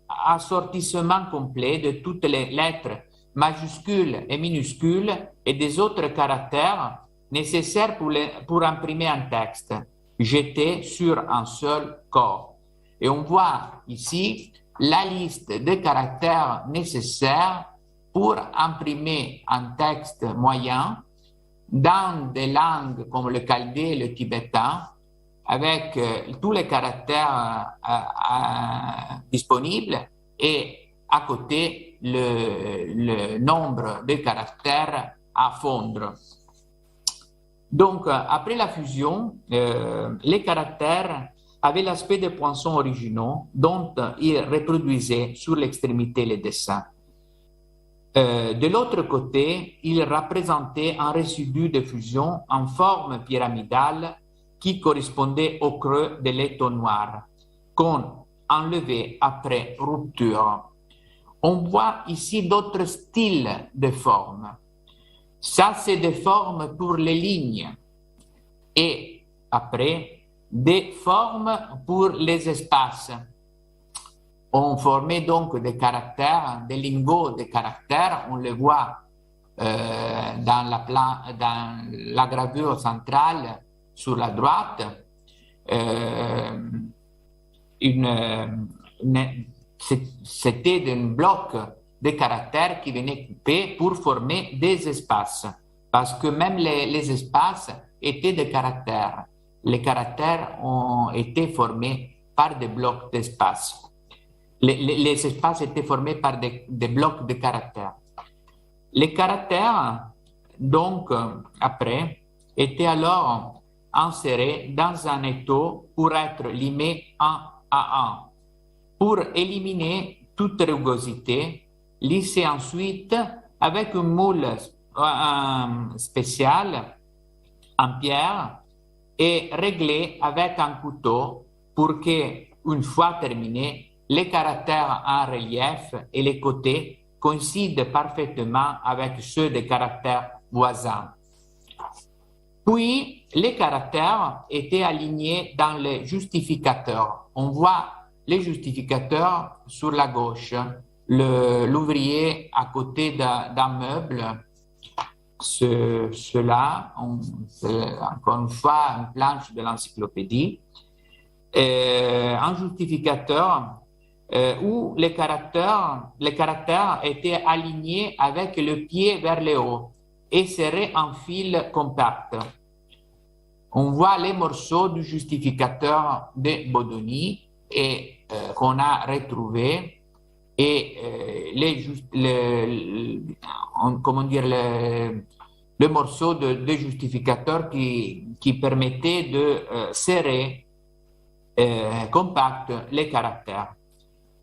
Speaker 3: assortissement complet de toutes les lettres majuscules et minuscules et des autres caractères nécessaires pour imprimer un texte, jeté sur un seul corps. Et on voit ici la liste des caractères nécessaires pour imprimer un texte moyen dans des langues comme le chaldé et le tibétain, avec tous les caractères disponibles et à côté le nombre de caractères à fondre. Donc, après la fusion, les caractères avaient l'aspect des poinçons originaux dont ils reproduisaient sur l'extrémité les dessins. De l'autre côté, ils représentaient un résidu de fusion en forme pyramidale qui correspondait au creux de l'étau noir, qu'on enlevait après rupture. On voit ici d'autres styles de formes. Ça, c'est des formes pour les lignes. Et après, des formes pour les espaces. On formait donc des caractères, des lingots de caractères. On les voit dans la gravure centrale sur la droite. C'était un bloc de caractères qui venaient couper pour former des espaces. Parce que même les espaces étaient des caractères. Les caractères ont été formés par des blocs d'espace. Les espaces étaient formés par des blocs de caractères. Les caractères, donc, après, étaient alors insérés dans un étau pour être limés un à un. Pour éliminer toute rugosité, lissés ensuite avec un moule spécial en pierre et réglé avec un couteau pour que, une fois terminé, les caractères en relief et les côtés coïncident parfaitement avec ceux des caractères voisins. Puis, les caractères étaient alignés dans les justificateurs. On voit les justificateurs sur la gauche, l'ouvrier à côté d'un meuble. Cela, encore une fois, une planche de l'encyclopédie. Un justificateur où les caractères étaient alignés avec le pied vers le haut et serrés en fil compact. On voit les morceaux du justificateur de Bodoni et qu'on a retrouvé et le morceau de justificateur qui permettait de serrer compact les caractères.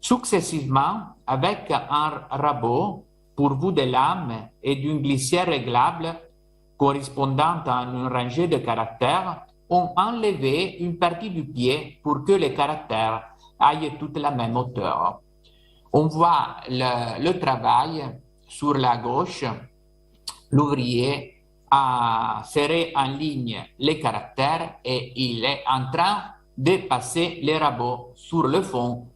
Speaker 3: Successivement, avec un rabot pourvu de lames et d'une glissière réglable correspondant à une rangée de caractères, on enlevait une partie du pied pour que les caractères aillent toute la même hauteur. On voit le travail sur la gauche, l'ouvrier a serré en ligne les caractères et il est en train de passer les rabots sur le fond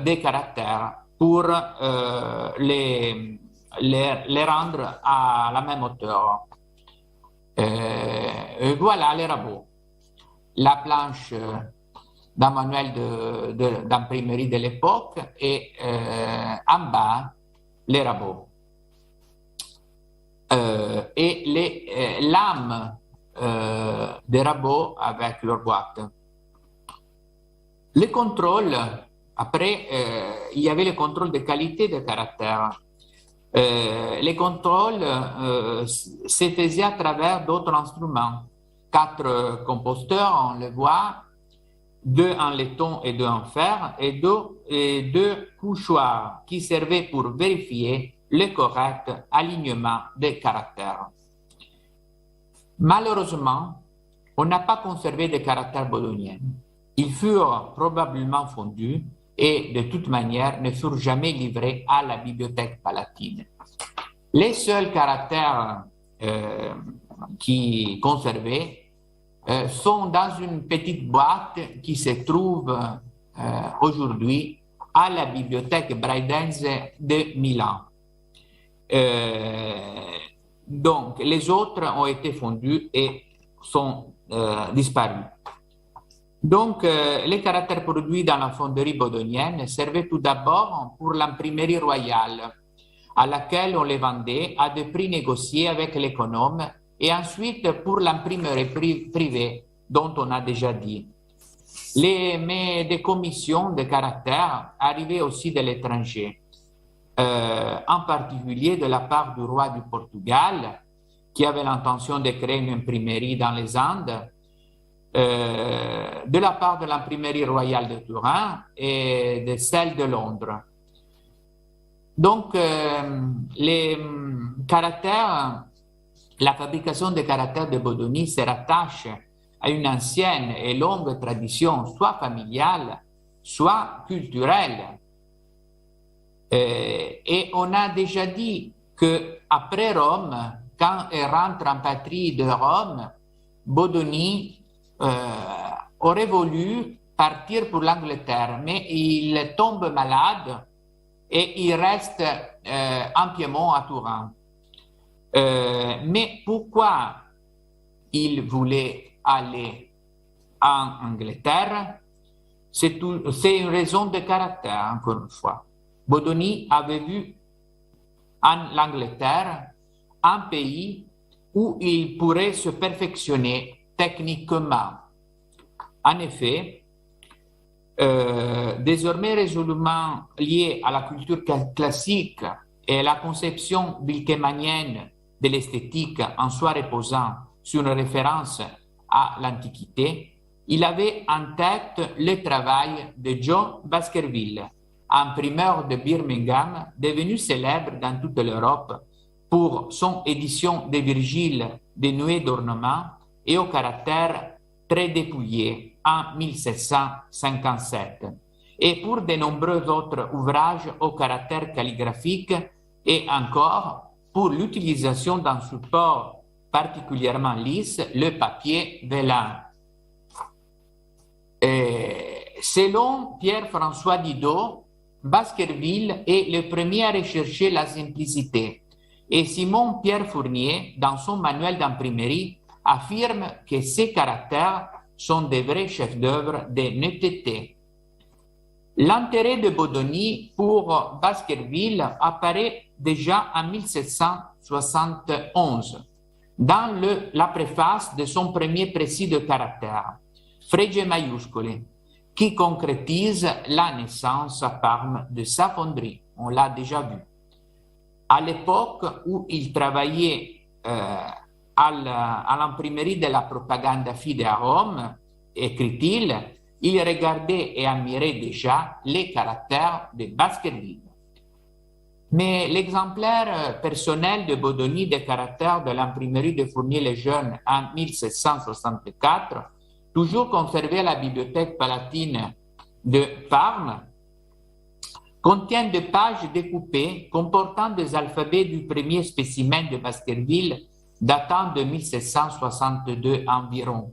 Speaker 3: des caractères pour les rendre à la même hauteur. Et voilà les rabots. La planche d'un manuel d'imprimerie de l'époque et en bas les rabots. Et les lames des rabots avec leur boîte. Le contrôle, après, il y avait le contrôle de qualité des caractères. Les contrôles se faisaient à travers d'autres instruments. 4 composteurs, on le voit, 2 en laiton et 2 en fer, et 2 couchoirs qui servaient pour vérifier le correct alignement des caractères. Malheureusement, on n'a pas conservé de caractères bodoniens. Ils furent probablement fondus et, de toute manière, ne furent jamais livrés à la bibliothèque palatine. Les seuls caractères qui conservés sont dans une petite boîte qui se trouve aujourd'hui à la bibliothèque Braidense de Milan. Donc, les autres ont été fondus et sont disparus. Donc, les caractères produits dans la fonderie bodonienne servaient tout d'abord pour l'imprimerie royale, à laquelle on les vendait à des prix négociés avec l'économe, et ensuite pour l'imprimerie privée, dont on a déjà dit. Mais des commissions de caractères arrivaient aussi de l'étranger, en particulier de la part du roi du Portugal, qui avait l'intention de créer une imprimerie dans les Andes, de la part de l'imprimerie royale de Turin et de celle de Londres. Donc, les caractères, la fabrication des caractères de Bodoni se rattache à une ancienne et longue tradition, soit familiale, soit culturelle. Et on a déjà dit qu'après Rome, quand il rentre en patrie de Rome, Bodoni aurait voulu partir pour l'Angleterre, mais il tombe malade et il reste en Piémont à Turin. Mais pourquoi il voulait aller en Angleterre? C'est une raison de caractère, encore une fois. Bodoni avait vu en l'Angleterre un pays où il pourrait se perfectionner techniquement. En effet, désormais résolument lié à la culture classique et à la conception wilkemanienne de l'esthétique en soi reposant sur une référence à l'Antiquité, il avait en tête le travail de John Baskerville, imprimeur de Birmingham, devenu célèbre dans toute l'Europe pour son édition de Virgile dénuée d'ornements et au caractère très dépouillé en 1757, et pour de nombreux autres ouvrages au caractère calligraphique et encore pour l'utilisation d'un support particulièrement lisse, le papier vélin. Selon Pierre-François Didot, Baskerville est le premier à rechercher la simplicité, et Simon-Pierre Fournier, dans son manuel d'imprimerie, affirme que ces caractères sont des vrais chefs-d'œuvre de netteté. L'intérêt de Bodoni pour Baskerville apparaît déjà en 1771 dans la préface de son premier précis de caractère, Frege Maiuscoli, qui concrétise la naissance à Parme de sa fonderie. On l'a déjà vu. À l'époque où il travaillait à l'imprimerie de la Propaganda Fide à Rome, écrit-il, il regardait et admirait déjà les caractères de Baskerville. Mais l'exemplaire personnel de Bodoni des caractères de l'imprimerie de Fournier-le-Jeune en 1764, toujours conservé à la bibliothèque palatine de Parme, contient des pages découpées comportant des alphabets du premier spécimen de Baskerville datant de 1762 environ.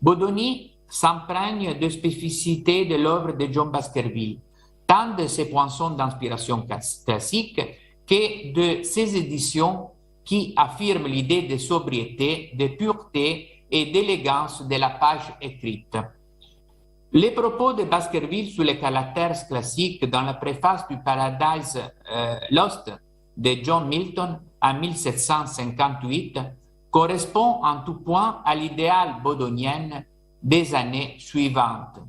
Speaker 3: Bodoni s'imprègne de spécificités de l'œuvre de John Baskerville, tant de ses poinçons d'inspiration classique que de ses éditions qui affirment l'idée de sobriété, de pureté et d'élégance de la page écrite. Les propos de Baskerville sur les caractères classiques dans la préface du Paradise Lost de John Milton en 1758 correspond en tout point à l'idéal bodonien des années suivantes.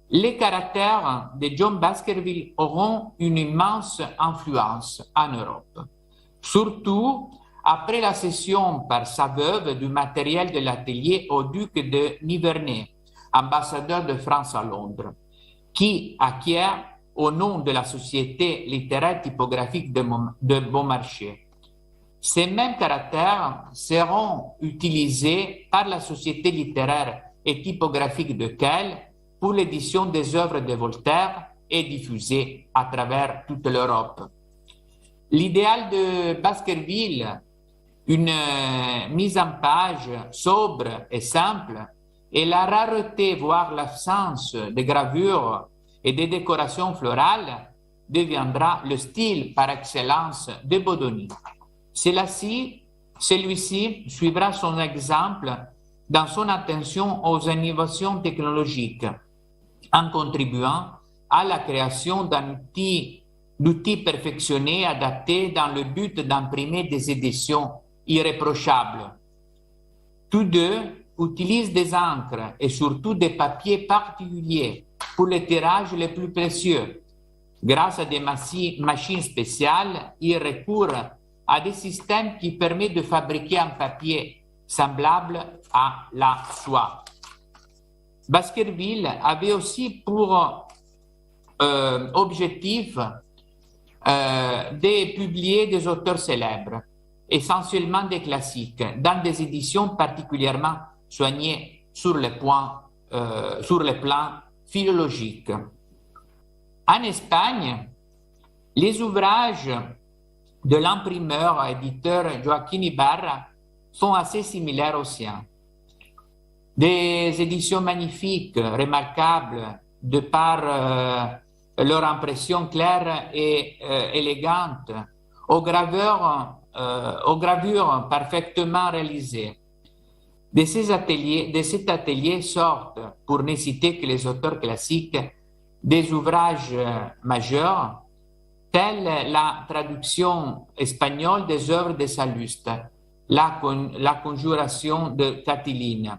Speaker 3: Les caractères de John Baskerville auront une immense influence en Europe, surtout après la cession par sa veuve du matériel de l'atelier au duc de Nivernais, ambassadeur de France à Londres, qui acquiert au nom de la Société littéraire typographique de Beaumarchais. Ces mêmes caractères seront utilisés par la Société littéraire et typographique de Kehl pour l'édition des œuvres de Voltaire et diffusées à travers toute l'Europe. L'idéal de Baskerville, une mise en page sobre et simple, et la rareté, voire l'absence de gravures et de décorations florales, deviendra le style par excellence de Bodoni. Celui-ci suivra son exemple dans son attention aux innovations technologiques, en contribuant à la création d'outils perfectionnés adaptés dans le but d'imprimer des éditions irréprochables. Tous deux utilisent des encres et surtout des papiers particuliers pour les tirages les plus précieux. Grâce à des machines spéciales, ils recourent à des systèmes qui permettent de fabriquer un papier semblable à la soie. Baskerville avait aussi pour objectif de publier des auteurs célèbres, essentiellement des classiques, dans des éditions particulièrement soignées sur le plan philologique. En Espagne, les ouvrages de l'imprimeur éditeur Joaquín Ibarra sont assez similaires aux siens. Des éditions magnifiques, remarquables, de par leur impression claire et élégante, aux gravures parfaitement réalisées. De cet atelier sortent, pour ne citer que les auteurs classiques, des ouvrages majeurs, tels la traduction espagnole des œuvres de Salluste, la conjuration de Catiline,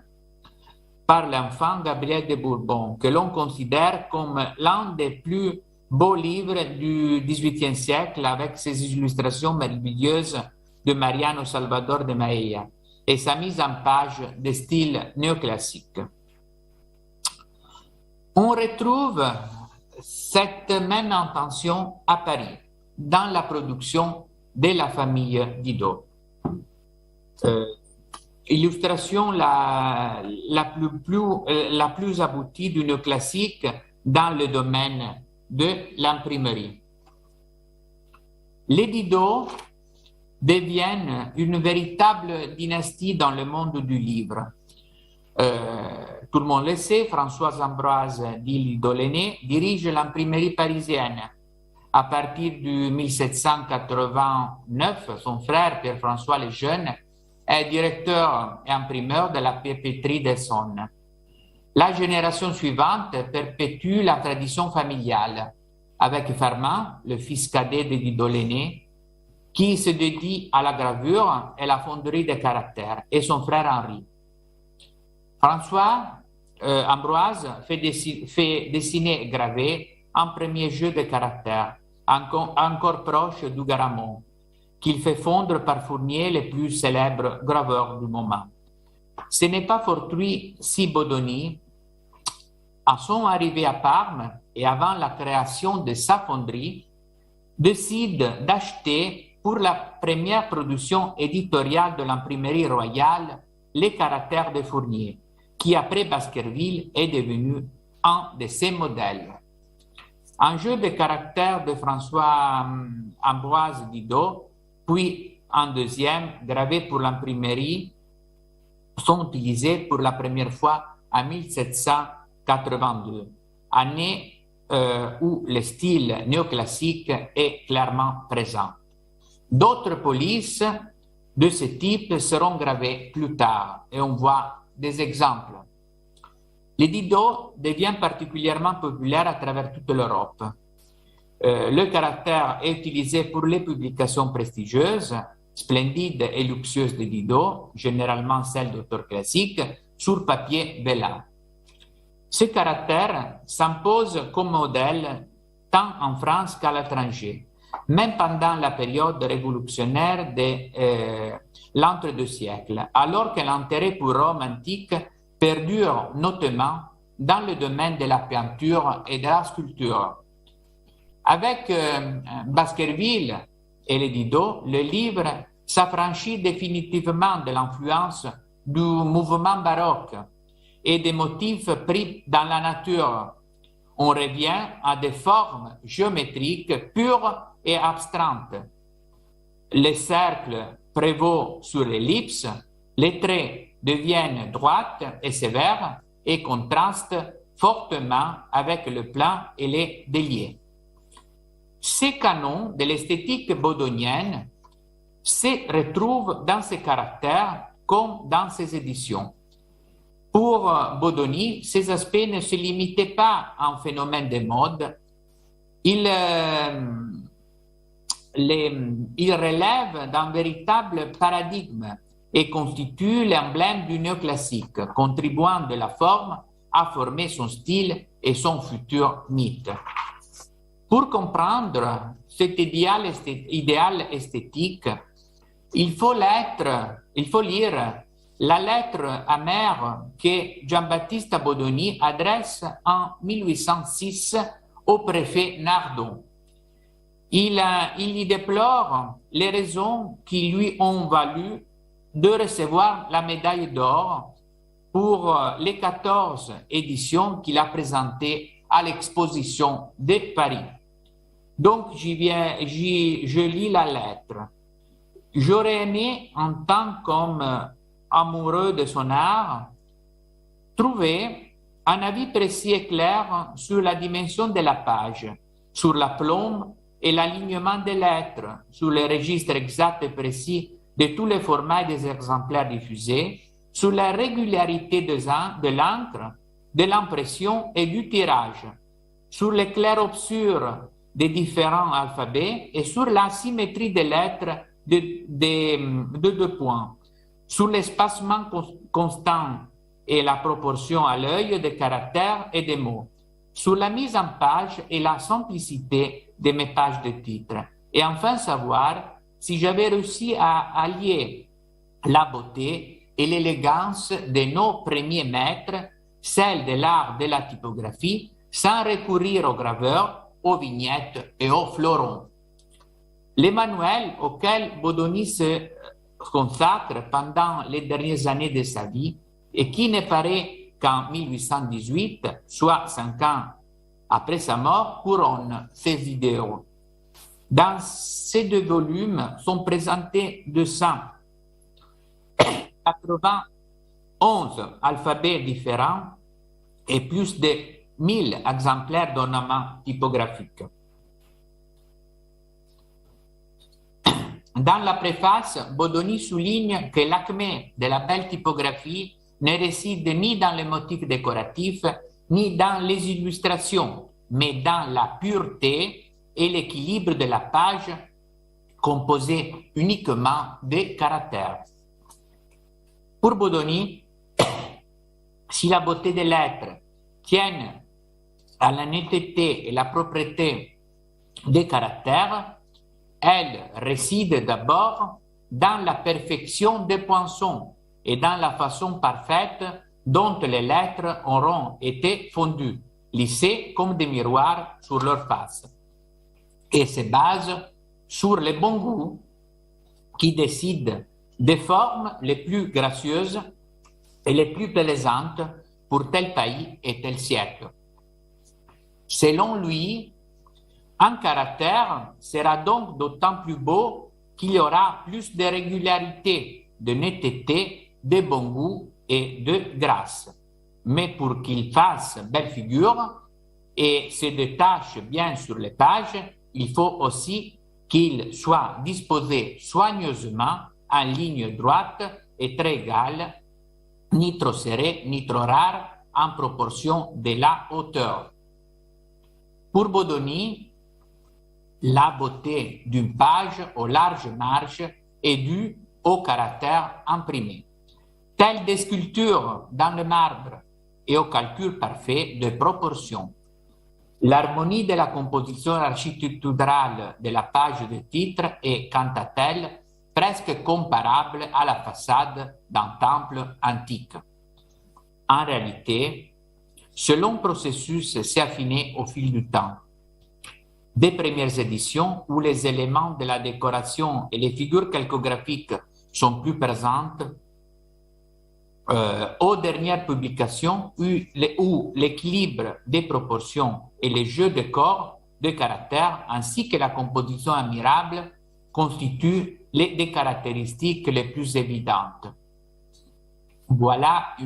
Speaker 3: par l'enfant Gabriel de Bourbon, que l'on considère comme l'un des plus beaux livres du XVIIIe siècle, avec ses illustrations merveilleuses de Mariano Salvador de Maella et sa mise en page de style néoclassique. On retrouve cette même intention à Paris, dans la production de la famille Didot. Illustration la plus aboutie du néoclassique dans le domaine de l'imprimerie. Les Didot deviennent une véritable dynastie dans le monde du livre. Tout le monde le sait, François-Ambroise Didot-Lenné dirige l'imprimerie parisienne. À partir de 1789, son frère Pierre-François le Jeune est directeur et imprimeur de la papeterie d'Essonne. La génération suivante perpétue la tradition familiale, avec Farman, le fils cadet de Didot-Lenné, qui se dédie à la gravure et la fonderie des caractères, et son frère Henri. François Ambroise fait dessiner et graver un premier jeu de caractères, encore proche du Garamond, qu'il fait fondre par Fournier, le plus célèbre graveur du moment. Ce n'est pas fortuit si Bodoni, à son arrivée à Parme et avant la création de sa fonderie, décide d'acheter pour la première production éditoriale de l'imprimerie royale les caractères de Fournier, qui après Baskerville est devenu un de ses modèles. Un jeu de caractères de François Ambroise Didot, puis un deuxième gravé pour l'imprimerie, sont utilisés pour la première fois en 1782, année où le style néoclassique est clairement présent. D'autres polices de ce type seront gravées plus tard et on voit des exemples. Le Didot devient particulièrement populaire à travers toute l'Europe. Le caractère est utilisé pour les publications prestigieuses, splendides et luxueuses de Didot, généralement celles d'auteurs classiques, sur papier vélin. Ce caractère s'impose comme modèle tant en France qu'à l'étranger, même pendant la période révolutionnaire de l'entre-deux siècles, alors que l'intérêt pour Rome antique perdure notamment dans le domaine de la peinture et de la sculpture. Avec Baskerville et les Didot, le livre s'affranchit définitivement de l'influence du mouvement baroque et des motifs pris dans la nature. On revient à des formes géométriques pures et abstraites. Le cercle prévaut sur l'ellipse, les traits deviennent droits et sévères et contrastent fortement avec le plan et les déliés. Ces canons de l'esthétique bodonienne se retrouvent dans ses caractères comme dans ses éditions. Pour Bodoni, ces aspects ne se limitaient pas à un phénomène de mode. Ils relèvent d'un véritable paradigme et constituent l'emblème du néoclassique, contribuant de la forme à former son style et son futur mythe. Pour comprendre cet idéal esthétique, il faut lire la lettre amère que Giambattista Bodoni adresse en 1806 au préfet Nardon. Il y déplore les raisons qui lui ont valu de recevoir la médaille d'or pour les 14 éditions qu'il a présentées à l'exposition de Paris. Donc, je lis la lettre. J'aurais aimé, en tant qu'homme amoureux de son art, trouver un avis précis et clair sur la dimension de la page, sur la plombe et l'alignement des lettres, sur le registre exact et précis de tous les formats et des exemplaires diffusés, sur la régularité de l'encre, de l'impression et du tirage, sur les clairs-obscurs des différents alphabets et sur la symétrie des lettres de deux points, sur l'espacement constant et la proportion à l'œil des caractères et des mots, sur la mise en page et la simplicité de mes pages de titre, et enfin savoir si j'avais réussi à allier la beauté et l'élégance de nos premiers maîtres, celle de l'art de la typographie, sans recourir aux graveurs, aux vignettes et aux fleurons. Les manuels auxquels Bodoni se consacre pendant les dernières années de sa vie et qui ne paraît qu'en 1818, soit 5 ans après sa mort, couronnent ses idéaux. Dans ces 2 volumes sont présentés 291 alphabets différents et plus de 1000 exemplaires d'ornements typographiques. Dans la préface, Bodoni souligne que l'acmé de la belle typographie ne réside ni dans les motifs décoratifs, ni dans les illustrations, mais dans la pureté et l'équilibre de la page composée uniquement de caractères. Pour Bodoni, si la beauté des lettres tient à la netteté et la propreté des caractères, elle réside d'abord dans la perfection des poinçons et dans la façon parfaite dont les lettres auront été fondues, lissées comme des miroirs sur leur face, et se base sur le bon goût qui décide des formes les plus gracieuses et les plus plaisantes pour tel pays et tel siècle. Selon lui, un caractère sera donc d'autant plus beau qu'il y aura plus de régularité, de netteté, de bon goût et de grâce. Mais pour qu'il fasse belle figure et se détache bien sur les pages, il faut aussi qu'il soit disposé soigneusement en ligne droite et très égale, ni trop serré, ni trop rare, en proportion de la hauteur. Pour Bodoni, la beauté d'une page aux larges marges est due au caractère imprimé, telle des sculptures dans le marbre et au calcul parfait de proportions. L'harmonie de la composition architecturale de la page de titre est, quant à elle, presque comparable à la façade d'un temple antique. En réalité, ce long processus s'est affiné au fil du temps. Des premières éditions où les éléments de la décoration et les figures calcographiques sont plus présentes, aux dernières publications où l'équilibre des proportions et les jeux de corps, de caractères, ainsi que la composition admirable constituent des caractéristiques les plus évidentes. Voilà,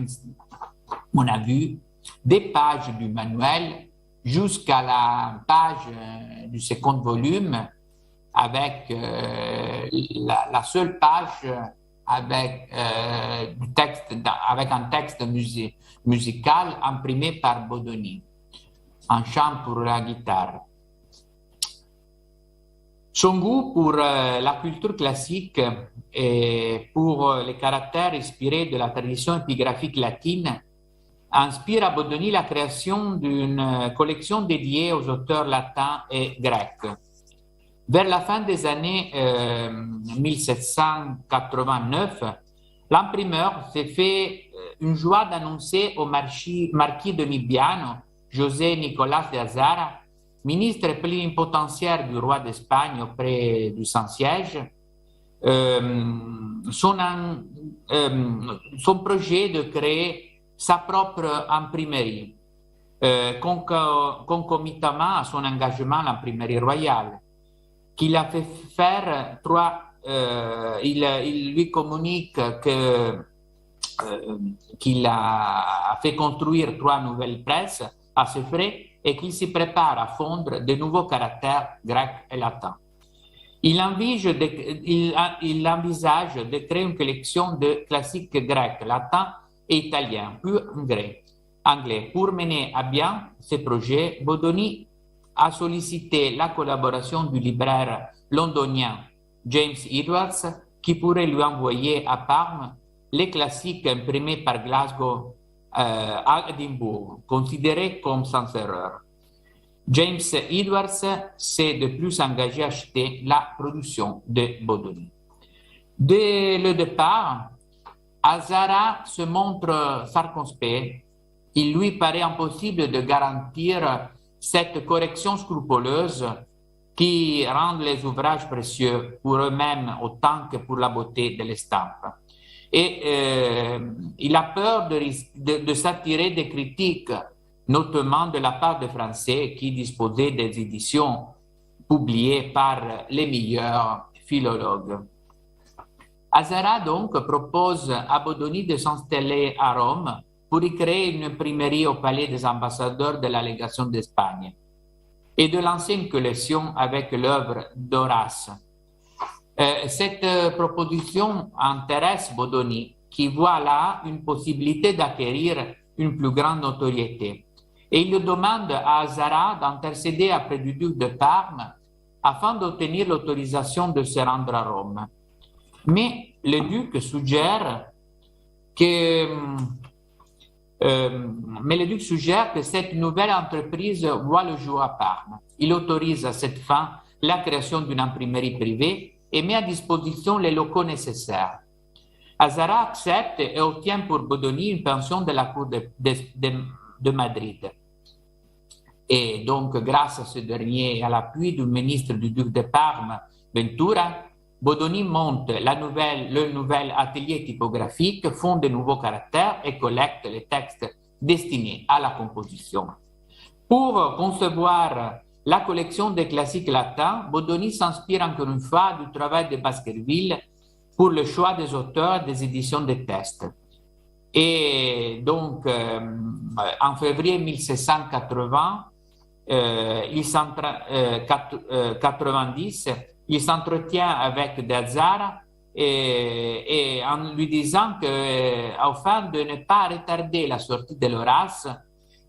Speaker 3: on a vu des pages du manuel jusqu'à la page du second volume avec la seule page avec, avec un texte musical imprimé par Bodoni, un chant pour la guitare. Son goût pour la culture classique et pour les caractères inspirés de la tradition épigraphique latine inspire à Bodoni la création d'une collection dédiée aux auteurs latins et grecs. Vers la fin des années 1789, l'imprimeur s'est fait une joie d'annoncer au marquis de Mibiano, José Nicolás de Azara, ministre plénipotentiaire du roi d'Espagne auprès du Saint-Siège, son projet de créer sa propre imprimerie. concomitamment à son engagement à l'imprimerie royale, qu'il a fait faire il lui communique qu'il a fait construire 3 nouvelles presses à ses frais et qu'il s'y prépare à fondre de nouveaux caractères grecs et latins. Il envisage de créer une collection de classiques grecs, latins et italiens, puis anglais. Pour mener à bien ce projet, Bodoni a sollicité la collaboration du libraire londonien James Edwards, qui pourrait lui envoyer à Parme les classiques imprimés par Glasgow à Édimbourg, considérés comme sans erreur. James Edwards s'est de plus engagé à acheter la production de Bodoni. Dès le départ, Azara se montre circonspect. Il lui paraît impossible de garantir cette correction scrupuleuse qui rend les ouvrages précieux pour eux-mêmes autant que pour la beauté de l'estampe. Et il a peur de s'attirer des critiques, notamment de la part des Français qui disposaient des éditions publiées par les meilleurs philologues. Azara donc propose à Bodoni de s'installer à Rome pour y créer une imprimerie au palais des ambassadeurs de la légation d'Espagne et de lancer une collection avec l'œuvre d'Horace. Cette proposition intéresse Bodoni, qui voit là une possibilité d'acquérir une plus grande notoriété. Et il demande à Azara d'intercéder auprès du duc de Parme afin d'obtenir l'autorisation de se rendre à Rome. Mais le duc suggère que cette nouvelle entreprise voit le jour à Parme. Il autorise à cette fin la création d'une imprimerie privée et met à disposition les locaux nécessaires. Azara accepte et obtient pour Bodoni une pension de la cour de Madrid. Et donc, grâce à ce dernier et à l'appui du ministre du duc de Parme, Ventura, Bodoni monte le nouvel atelier typographique, fonde de nouveaux caractères et collecte les textes destinés à la composition. Pour concevoir la collection des classiques latins, Bodoni s'inspire encore une fois du travail de Baskerville pour le choix des auteurs des éditions de textes. Et donc, en février 1790, il s'entretient avec De Azara et en lui disant qu'afin de ne pas retarder la sortie de l'Horace,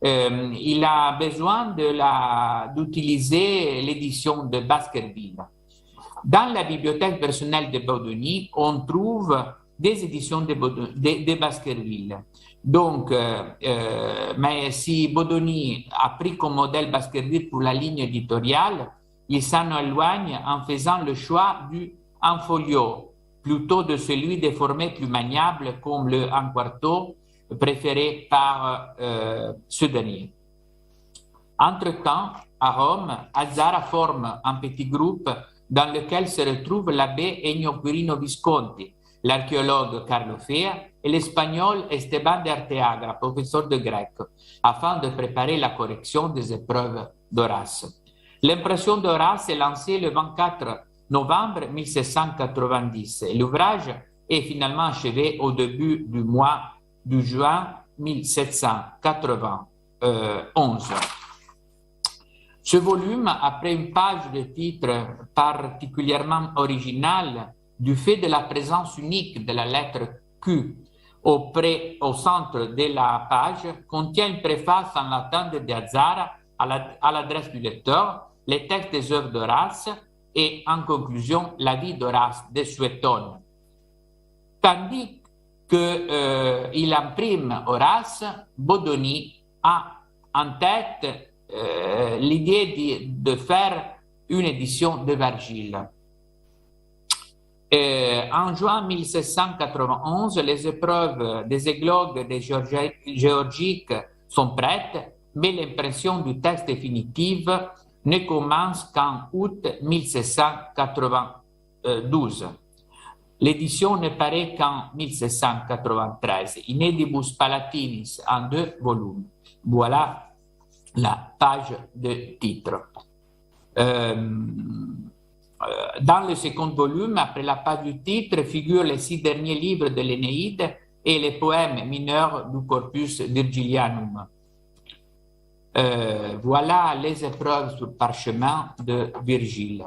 Speaker 3: il a besoin d'utiliser l'édition de Baskerville. Dans la bibliothèque personnelle de Bodoni, on trouve des éditions de Baskerville. Donc, mais si Bodoni a pris comme modèle Baskerville pour la ligne éditoriale, il s'en éloigne en faisant le choix du en folio, plutôt de celui des formats plus maniables comme le en quarto, préféré par ce dernier. Entre-temps, à Rome, Azara forme un petit groupe dans lequel se retrouvent l'abbé Ennio Quirino Visconti, l'archéologue Carlo Fea et l'espagnol Esteban de Arteaga, professeur de grec, afin de préparer la correction des épreuves d'Horace. L'impression d'Horace est lancée le 24 novembre 1790 et l'ouvrage est finalement achevé au début du mois de juin 1791. Ce volume, après une page de titre particulièrement originale du fait de la présence unique de la lettre Q au centre de la page, contient une préface en latin de Azara à l'adresse du lecteur, les textes des œuvres d'Horace et, en conclusion, la vie d'Horace de Suétone. Tandis qu'il imprime Horace, Bodoni a en tête l'idée de faire une édition de Virgile. En juin 1791, les épreuves des églogues des géorgiques sont prêtes, mais l'impression du texte définitif ne commence qu'en août 1792. L'édition ne paraît qu'en 1793, Inedibus Palatinis, en 2 volumes. Voilà la page de titre. Dans le second volume, après la page du titre, figurent les 6 derniers livres de l'Énéide et les poèmes mineurs du corpus Virgilianum. Voilà les épreuves sur parchemin de Virgile.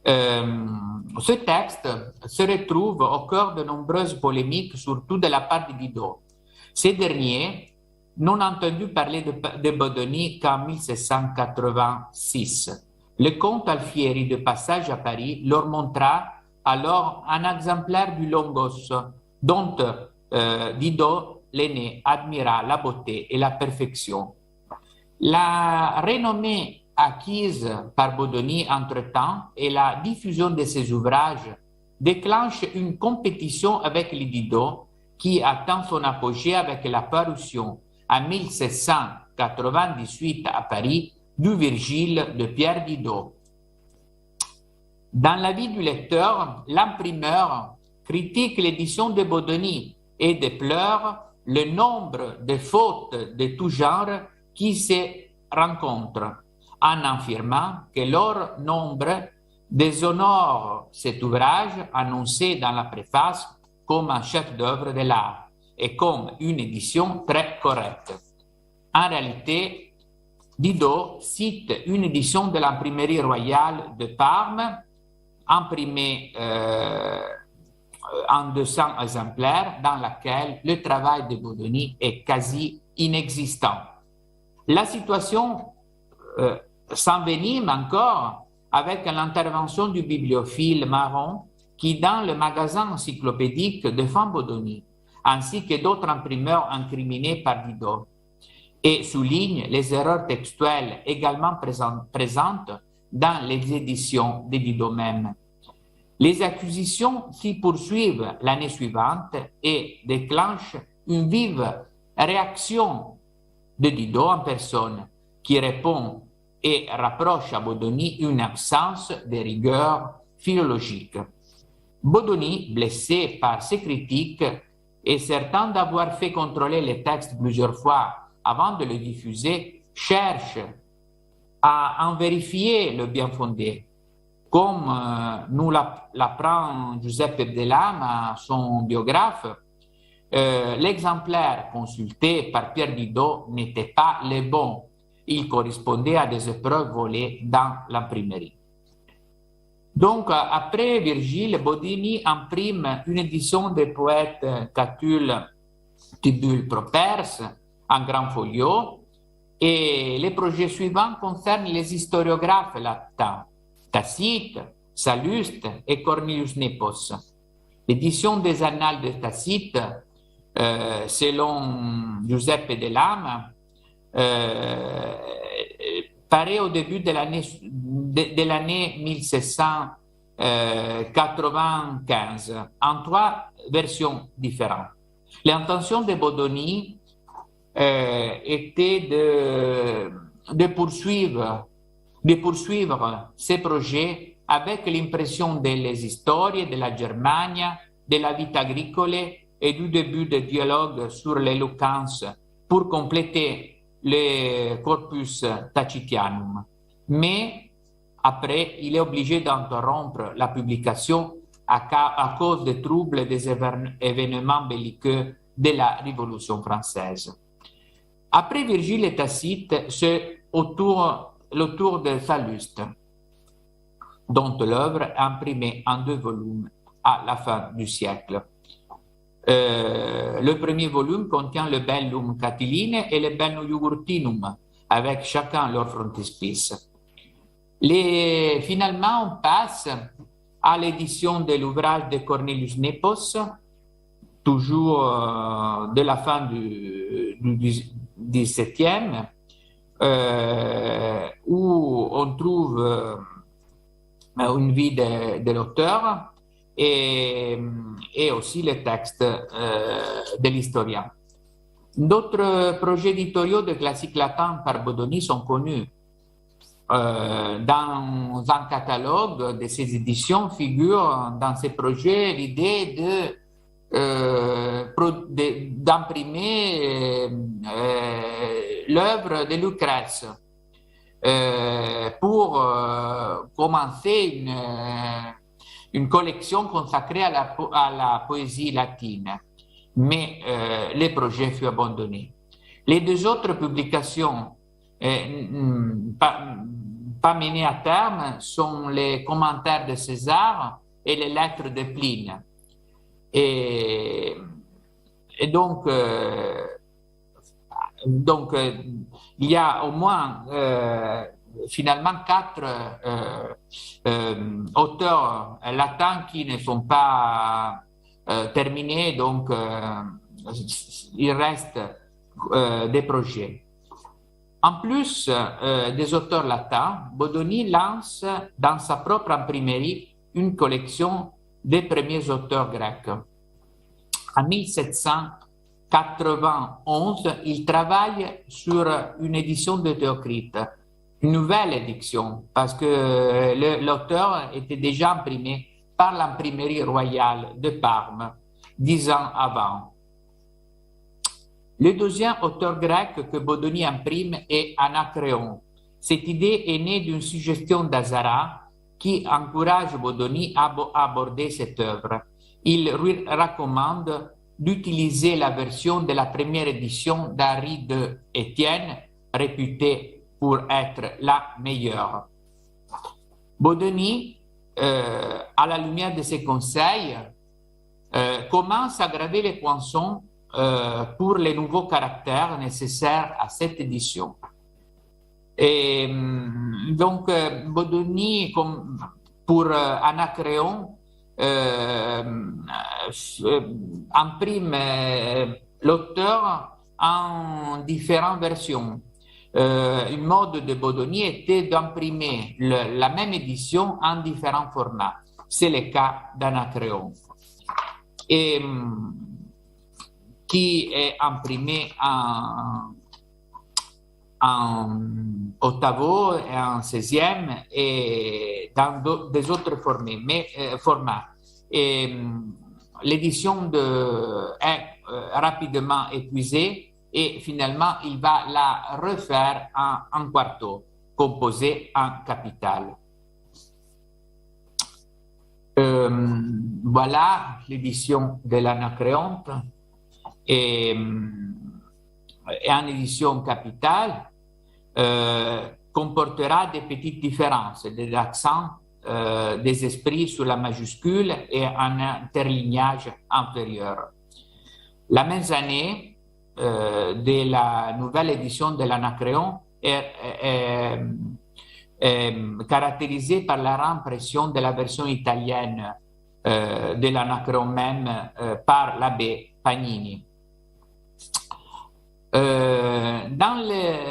Speaker 3: Ce texte se retrouve au cœur de nombreuses polémiques, surtout de la part de Didot. Ces derniers n'ont entendu parler de Bodoni qu'en 1786. Le comte Alfieri, de passage à Paris, leur montra alors un exemplaire du Longos, dont Didot, l'aîné, admira la beauté et la perfection. La renommée acquise par Bodoni entre-temps et la diffusion de ses ouvrages déclenchent une compétition avec les Didot qui atteint son apogée avec la parution en 1798 à Paris du Virgile de Pierre Didot. Dans l'avis du lecteur, l'imprimeur critique l'édition de Bodoni et déplore le nombre de fautes de tout genre qui se rencontrent, en affirmant que leur nombre déshonore cet ouvrage annoncé dans la préface comme un chef-d'œuvre de l'art et comme une édition très correcte. En réalité, Didot cite une édition de l'imprimerie royale de Parme, imprimée en 200 exemplaires, dans laquelle le travail de Bodoni est quasi inexistant. La situation s'envenime encore avec l'intervention du bibliophile Marron qui, dans le magasin encyclopédique, défend Bodoni, ainsi que d'autres imprimeurs incriminés par Didot, et souligne les erreurs textuelles également présentes dans les éditions de Didot même. Les accusations s'y poursuivent l'année suivante et déclenchent une vive réaction de Didot en personne, qui répond et rapproche à Bodoni une absence de rigueur philologique. Bodoni, blessé par ces critiques et certain d'avoir fait contrôler les textes plusieurs fois avant de le diffuser, cherche à en vérifier le bien fondé, comme nous l'apprend Giuseppe Delam, son biographe. L'exemplaire consulté par Pierre Didot n'était pas le bon. Il correspondait à des épreuves volées dans l'imprimerie. Donc, après Virgile, Bodoni imprime une édition des poètes Catulle, Tibulle, Properce en grand folio, et les projets suivants concernent les historiographes latins, Tacite, Salluste et Cornelius Nepos. L'édition des Annales de Tacite, selon Giuseppe Delam, paraît au début de l'année 1795 en 3 versions différentes. L'intention de Bodoni était de poursuivre ces projets avec l'impression des histoires de la Germania, de la vita agricole et du début des dialogues sur l'éloquence pour compléter le corpus Tacitianum. Mais après, il est obligé d'interrompre la publication à cause des troubles des événements belliqueux de la Révolution française. Après Virgile et Tacite, c'est le tour de Salluste, dont l'œuvre est imprimée en 2 volumes à la fin du siècle. Le premier volume contient le Bellum Catiline et le Bellum Jugurthinum, avec chacun leur frontispice. Finalement, on passe à l'édition de l'ouvrage de Cornelius Nepos, toujours de la fin du XVIIe, où on trouve une vie de l'auteur et aussi les textes de l'historien. D'autres projets éditoriaux de classiques latins par Bodoni sont connus. Dans un catalogue de ces éditions figure dans ces projets l'idée d'imprimer l'œuvre de Lucrèce pour commencer une collection consacrée à la poésie latine. Mais le projet fut abandonné. Les deux autres publications pas menées à terme sont les commentaires de César et les lettres de Pline. Et donc, il y a au moins finalement 4 auteurs latins qui ne sont pas terminés, donc il reste des projets. En plus des auteurs latins, Bodoni lance dans sa propre imprimerie une collection des premiers auteurs grecs. En 1791, il travaille sur une édition de Théocrite, une nouvelle édition, parce que l'auteur était déjà imprimé par l'imprimerie royale de Parme 10 ans avant. Le deuxième auteur grec que Bodoni imprime est Anacréon. Cette idée est née d'une suggestion d'Azara qui encourage Bodoni à aborder cette œuvre. Il lui recommande d'utiliser la version de la première édition d'Henri de Étienne, réputée pour être la meilleure. Bodoni, à la lumière de ses conseils, commence à graver les poinçons pour les nouveaux caractères nécessaires à cette édition. Et donc, Bodoni, comme pour Anacréon, imprime l'auteur en différentes versions. Une mode de Bodoni était d'imprimer la même édition en différents formats. C'est le cas d'Anacréon. Et qui est imprimé en octavo et en 16e et dans des autres formats. Et l'édition est rapidement épuisée et finalement il va la refaire en quarto, composé en capitale. Voilà l'édition de l'Anacréonte. Et en édition capitale, comportera des petites différences, des accents, des esprits sur la majuscule et un interlignage inférieur. La même année de la nouvelle édition de l'Anacréon est caractérisée par la réimpression de la version italienne de l'Anacréon même par l'abbé Pagnini. Dans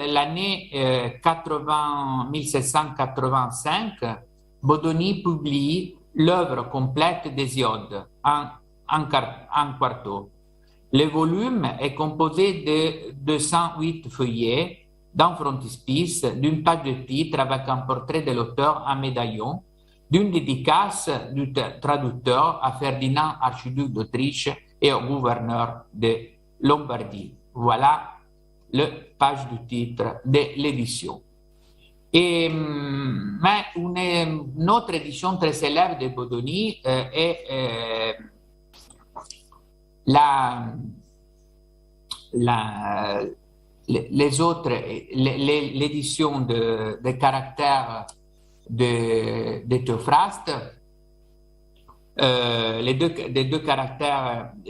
Speaker 3: l'année 1785, Bodoni publie l'œuvre complète d'Hésiode en quarto. Le volume est composé de 208 feuillets, d'un frontispice, d'une page de titre avec un portrait de l'auteur en médaillon, d'une dédicace du traducteur à Ferdinand, archiduc d'Autriche, et au gouverneur de Lombardie. Voilà la page du titre de l'édition. Mais une autre édition très célèbre de Bodoni est l'édition de caractères de Théophraste,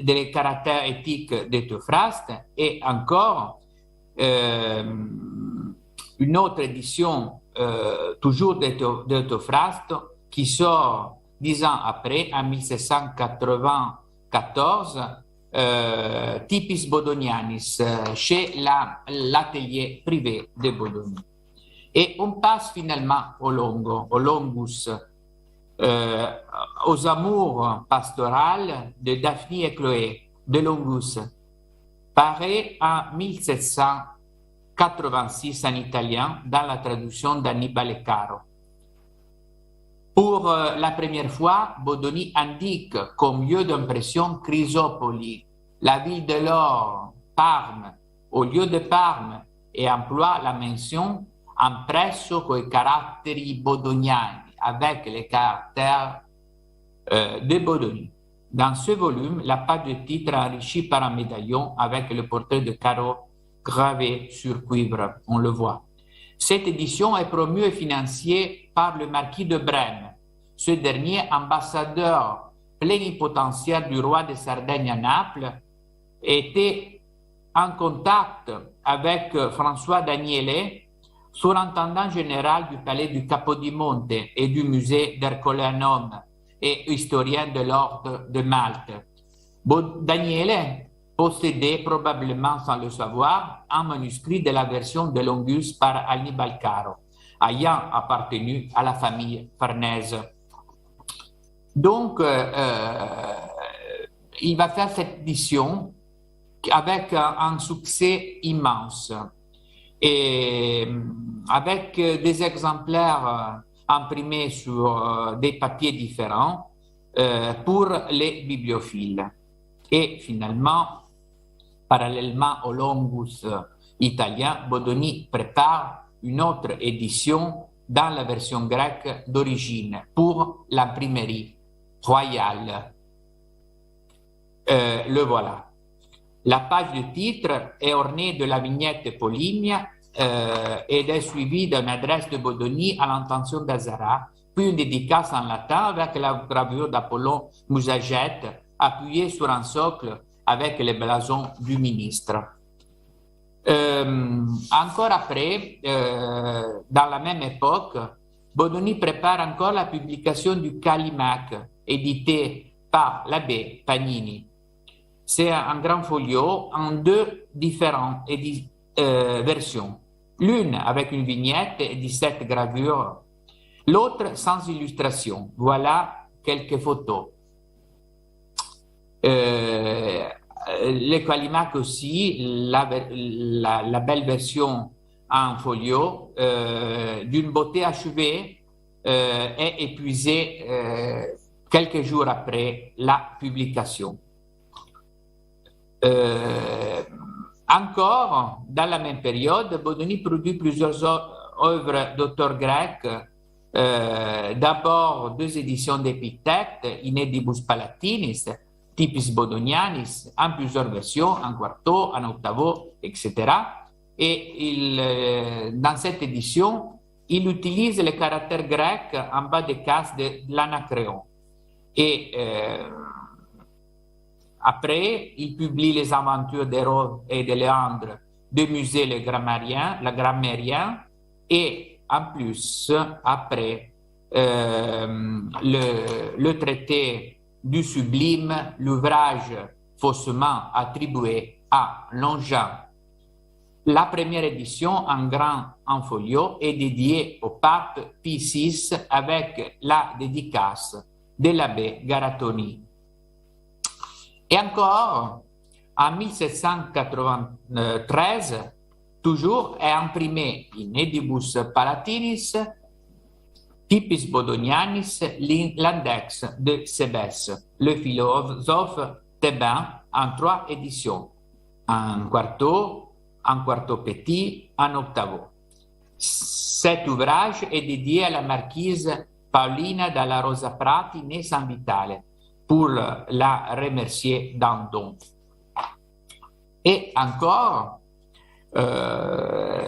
Speaker 3: des caractères éthiques de Théophraste, et encore une autre édition toujours de Théophraste qui sort 10 ans après, en 1794, Typis Bodonianis, chez l'atelier privé de Bodoni. Et on passe finalement au longus, aux amours pastorales de Daphne et Chloé, de Longus, paru en 1786 en italien dans la traduction d'Annibale Caro. Pour la première fois, Bodoni indique comme lieu d'impression Chrysopoli, la ville de l'or, Parme, au lieu de Parme, e emploie la mention impresso coi caratteri bodoniani, avec les caractères de Bodoni. Dans ce volume, la page de titre est enrichie par un médaillon avec le portrait de Caro gravé sur cuivre, on le voit. Cette édition est promue et financée par le marquis de Brême. Ce dernier, ambassadeur plénipotentiaire du roi de Sardaigne à Naples, était en contact avec François Daniele, surintendant général du palais du Capodimonte et du musée d'Ercolanum et historien de l'ordre de Malte. Daniele possédait probablement sans le savoir un manuscrit de la version de Longus par Annibal Caro, ayant appartenu à la famille Farnèse. Donc, il va faire cette édition avec un succès immense et avec des exemplaires imprimés sur des papiers différents pour les bibliophiles. Et finalement, parallèlement au Longus italien, Bodoni prépare une autre édition dans la version grecque d'origine pour l'imprimerie royale. Le voilà. La page de titre est ornée de la vignette Polymnia et est suivie d'une adresse de Bodoni à l'intention d'Azara, puis une dédicace en latin avec la gravure d'Apollon Musagète appuyée sur un socle avec les blasons du ministre. Encore après, dans la même époque, Bodoni prépare encore la publication du Callimaque, édité par l'abbé Pagnini. C'est un grand folio en deux différentes versions. L'une avec une vignette et 17 gravures, l'autre sans illustration. Voilà quelques photos. Le Callimaque aussi, la belle version en folio, d'une beauté achevée, est épuisée quelques jours après la publication. Encore, dans la même période, Bodoni produit plusieurs œuvres d'auteurs grecs. D'abord, 2 éditions d'Épithète, Inedibus Palatinis, Typis Bodonianis, en plusieurs versions, en quarto, en octavo, etc. Et dans cette édition, il utilise les caractères grecs en bas des cases de l'Anacréon. Et après, il publie les aventures d'Hérode et de Léandre de Musée le Grammairien, et en plus, après, le traité du Sublime, l'ouvrage faussement attribué à Longin. La première édition en grand en folio est dédiée au pape Pie VI avec la dédicace de l'abbé Garatoni. Et encore, en 1793, toujours est imprimé Inedibus Palatinis, Typis Bodonianis, l'index de Cébès, le philosophe thébain, en 3 éditions, en quarto petit, en octavo. Cet ouvrage est dédié à la marquise Paolina dalla Rosa Prati, née San Vitale, pour la remercier d'un don. Et encore,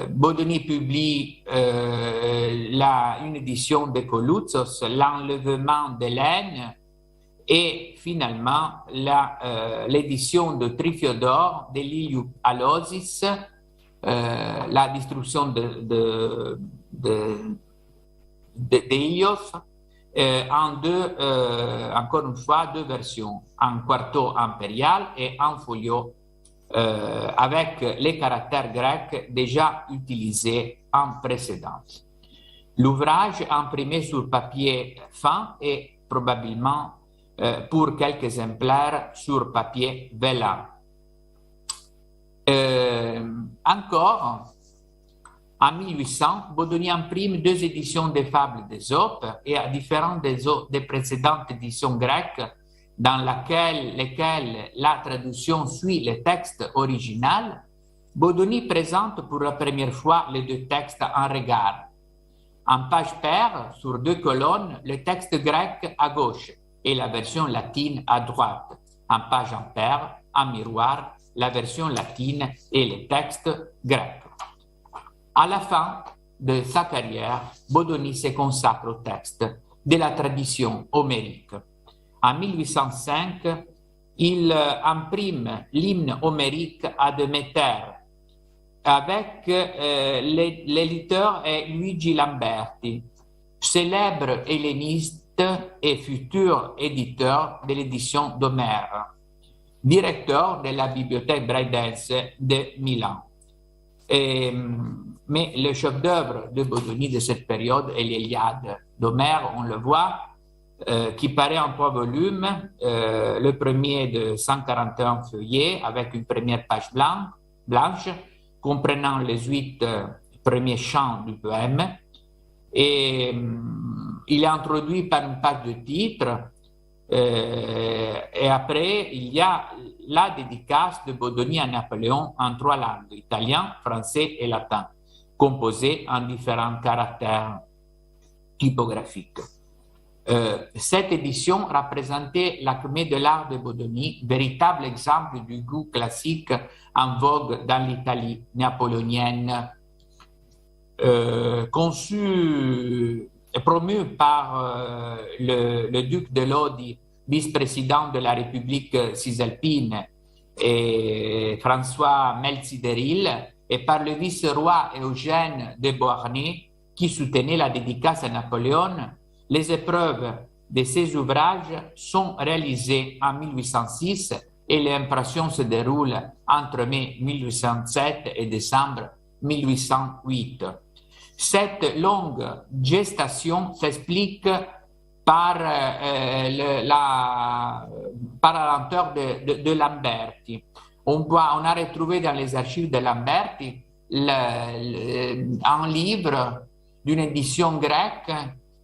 Speaker 3: Bodoni publie une édition de Coluzzos, l'enlèvement d'Hélène, et finalement l'édition de Trifiodore de Liliu Alosis, la destruction de Ilios, encore une fois, 2 versions, en quarto impérial et en folio avec les caractères grecs déjà utilisés en précédence. L'ouvrage imprimé sur papier fin et probablement pour quelques exemplaires sur papier vélin. Encore, en 1800, Bodoni imprime 2 éditions des fables d'Ésope, et à différence des précédentes éditions grecques, dans lesquelles la traduction suit le texte original, Bodoni présente pour la première fois les deux textes en regard. En page paire, sur 2 colonnes, le texte grec à gauche et la version latine à droite. En page impaire, en miroir, la version latine et les textes grecs. À la fin de sa carrière, Bodoni se consacre au texte de la tradition homérique. En 1805, il imprime l'hymne homérique à Déméter avec l'éditeur est Luigi Lamberti, célèbre helléniste et futur éditeur de l'édition d'Homère, directeur de la bibliothèque Braidense de Milan. Mais le chef-d'œuvre de Bodoni de cette période est l'Iliade d'Homère, on le voit, qui paraît en 3 volumes, le premier de 141 feuillets avec une première page blanche comprenant les 8 premiers chants du poème, et il est introduit par une page de titre, et après il y a la dédicace de Bodoni à Napoléon en 3 langues, italien, français et latin, composée en différents caractères typographiques. Cette édition représentait l'acmé de l'art de Bodoni, véritable exemple du goût classique en vogue dans l'Italie napoléonienne. Conçu et promu par le duc de Lodi, vice-président de la République cisalpine, et François Melzideril, et par le vice-roi Eugène de Beauharnais, qui soutenait la dédicace à Napoléon. Les épreuves de ces ouvrages sont réalisées en 1806 et l'impression se déroule entre mai 1807 et décembre 1808. Cette longue gestation s'explique par la lenteur de Lamberti. On a retrouvé dans les archives de Lamberti un livre d'une édition grecque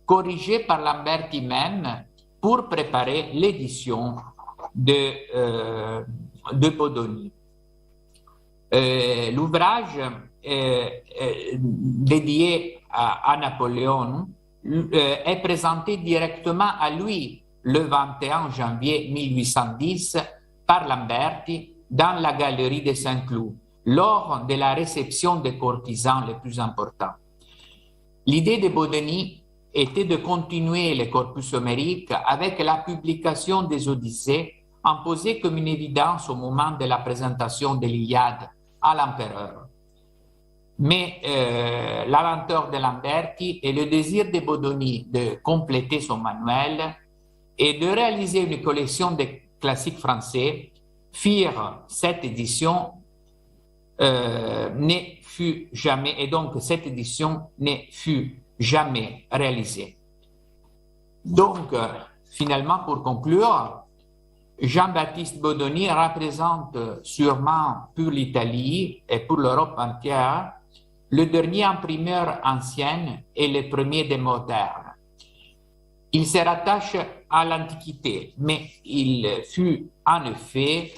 Speaker 3: corrigé par Lamberti même pour préparer l'édition de Bodoni. L'ouvrage dédié à Napoléon est présenté directement à lui le 21 janvier 1810 par Lamberti dans la galerie de Saint-Cloud, lors de la réception des courtisans les plus importants. L'idée de Bodoni était de continuer le corpus homérique avec la publication des Odyssées, imposée comme une évidence au moment de la présentation de l'Iliade à l'empereur. Mais la lenteur de Lamberti et le désir de Bodoni de compléter son manuel et de réaliser une collection de classiques français firent cette édition ne fut jamais, et donc cette édition ne fut jamais réalisée. Donc, finalement, pour conclure, Jean-Baptiste Bodoni représente sûrement pour l'Italie et pour l'Europe entière le dernier imprimeur ancien et le premier des modernes. Il se rattache à l'Antiquité, mais il fut en effet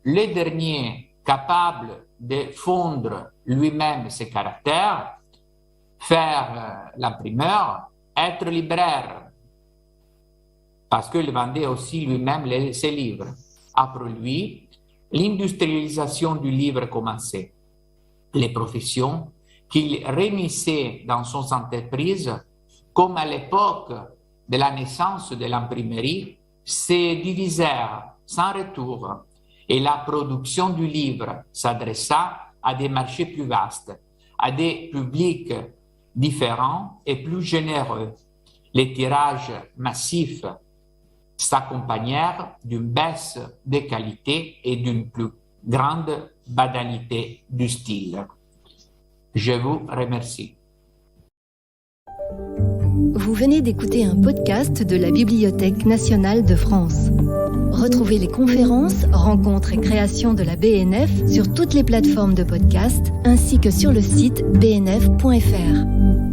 Speaker 3: le dernier capable de fondre lui-même ses caractères, faire l'imprimeur, être libraire, parce qu'il vendait aussi lui-même ses livres. Après lui, l'industrialisation du livre commençait. Les professions qu'il réunissait dans son entreprise, comme à l'époque de la naissance de l'imprimerie, se divisèrent sans retour et la production du livre s'adressa à des marchés plus vastes, à des publics différents et plus généreux. Les tirages massifs s'accompagnèrent d'une baisse de qualité et d'une plus grande banalité du style. Je vous remercie.
Speaker 1: Vous venez d'écouter un podcast de la Bibliothèque nationale de France. Retrouvez les conférences, rencontres et créations de la BNF sur toutes les plateformes de podcast ainsi que sur le site bnf.fr.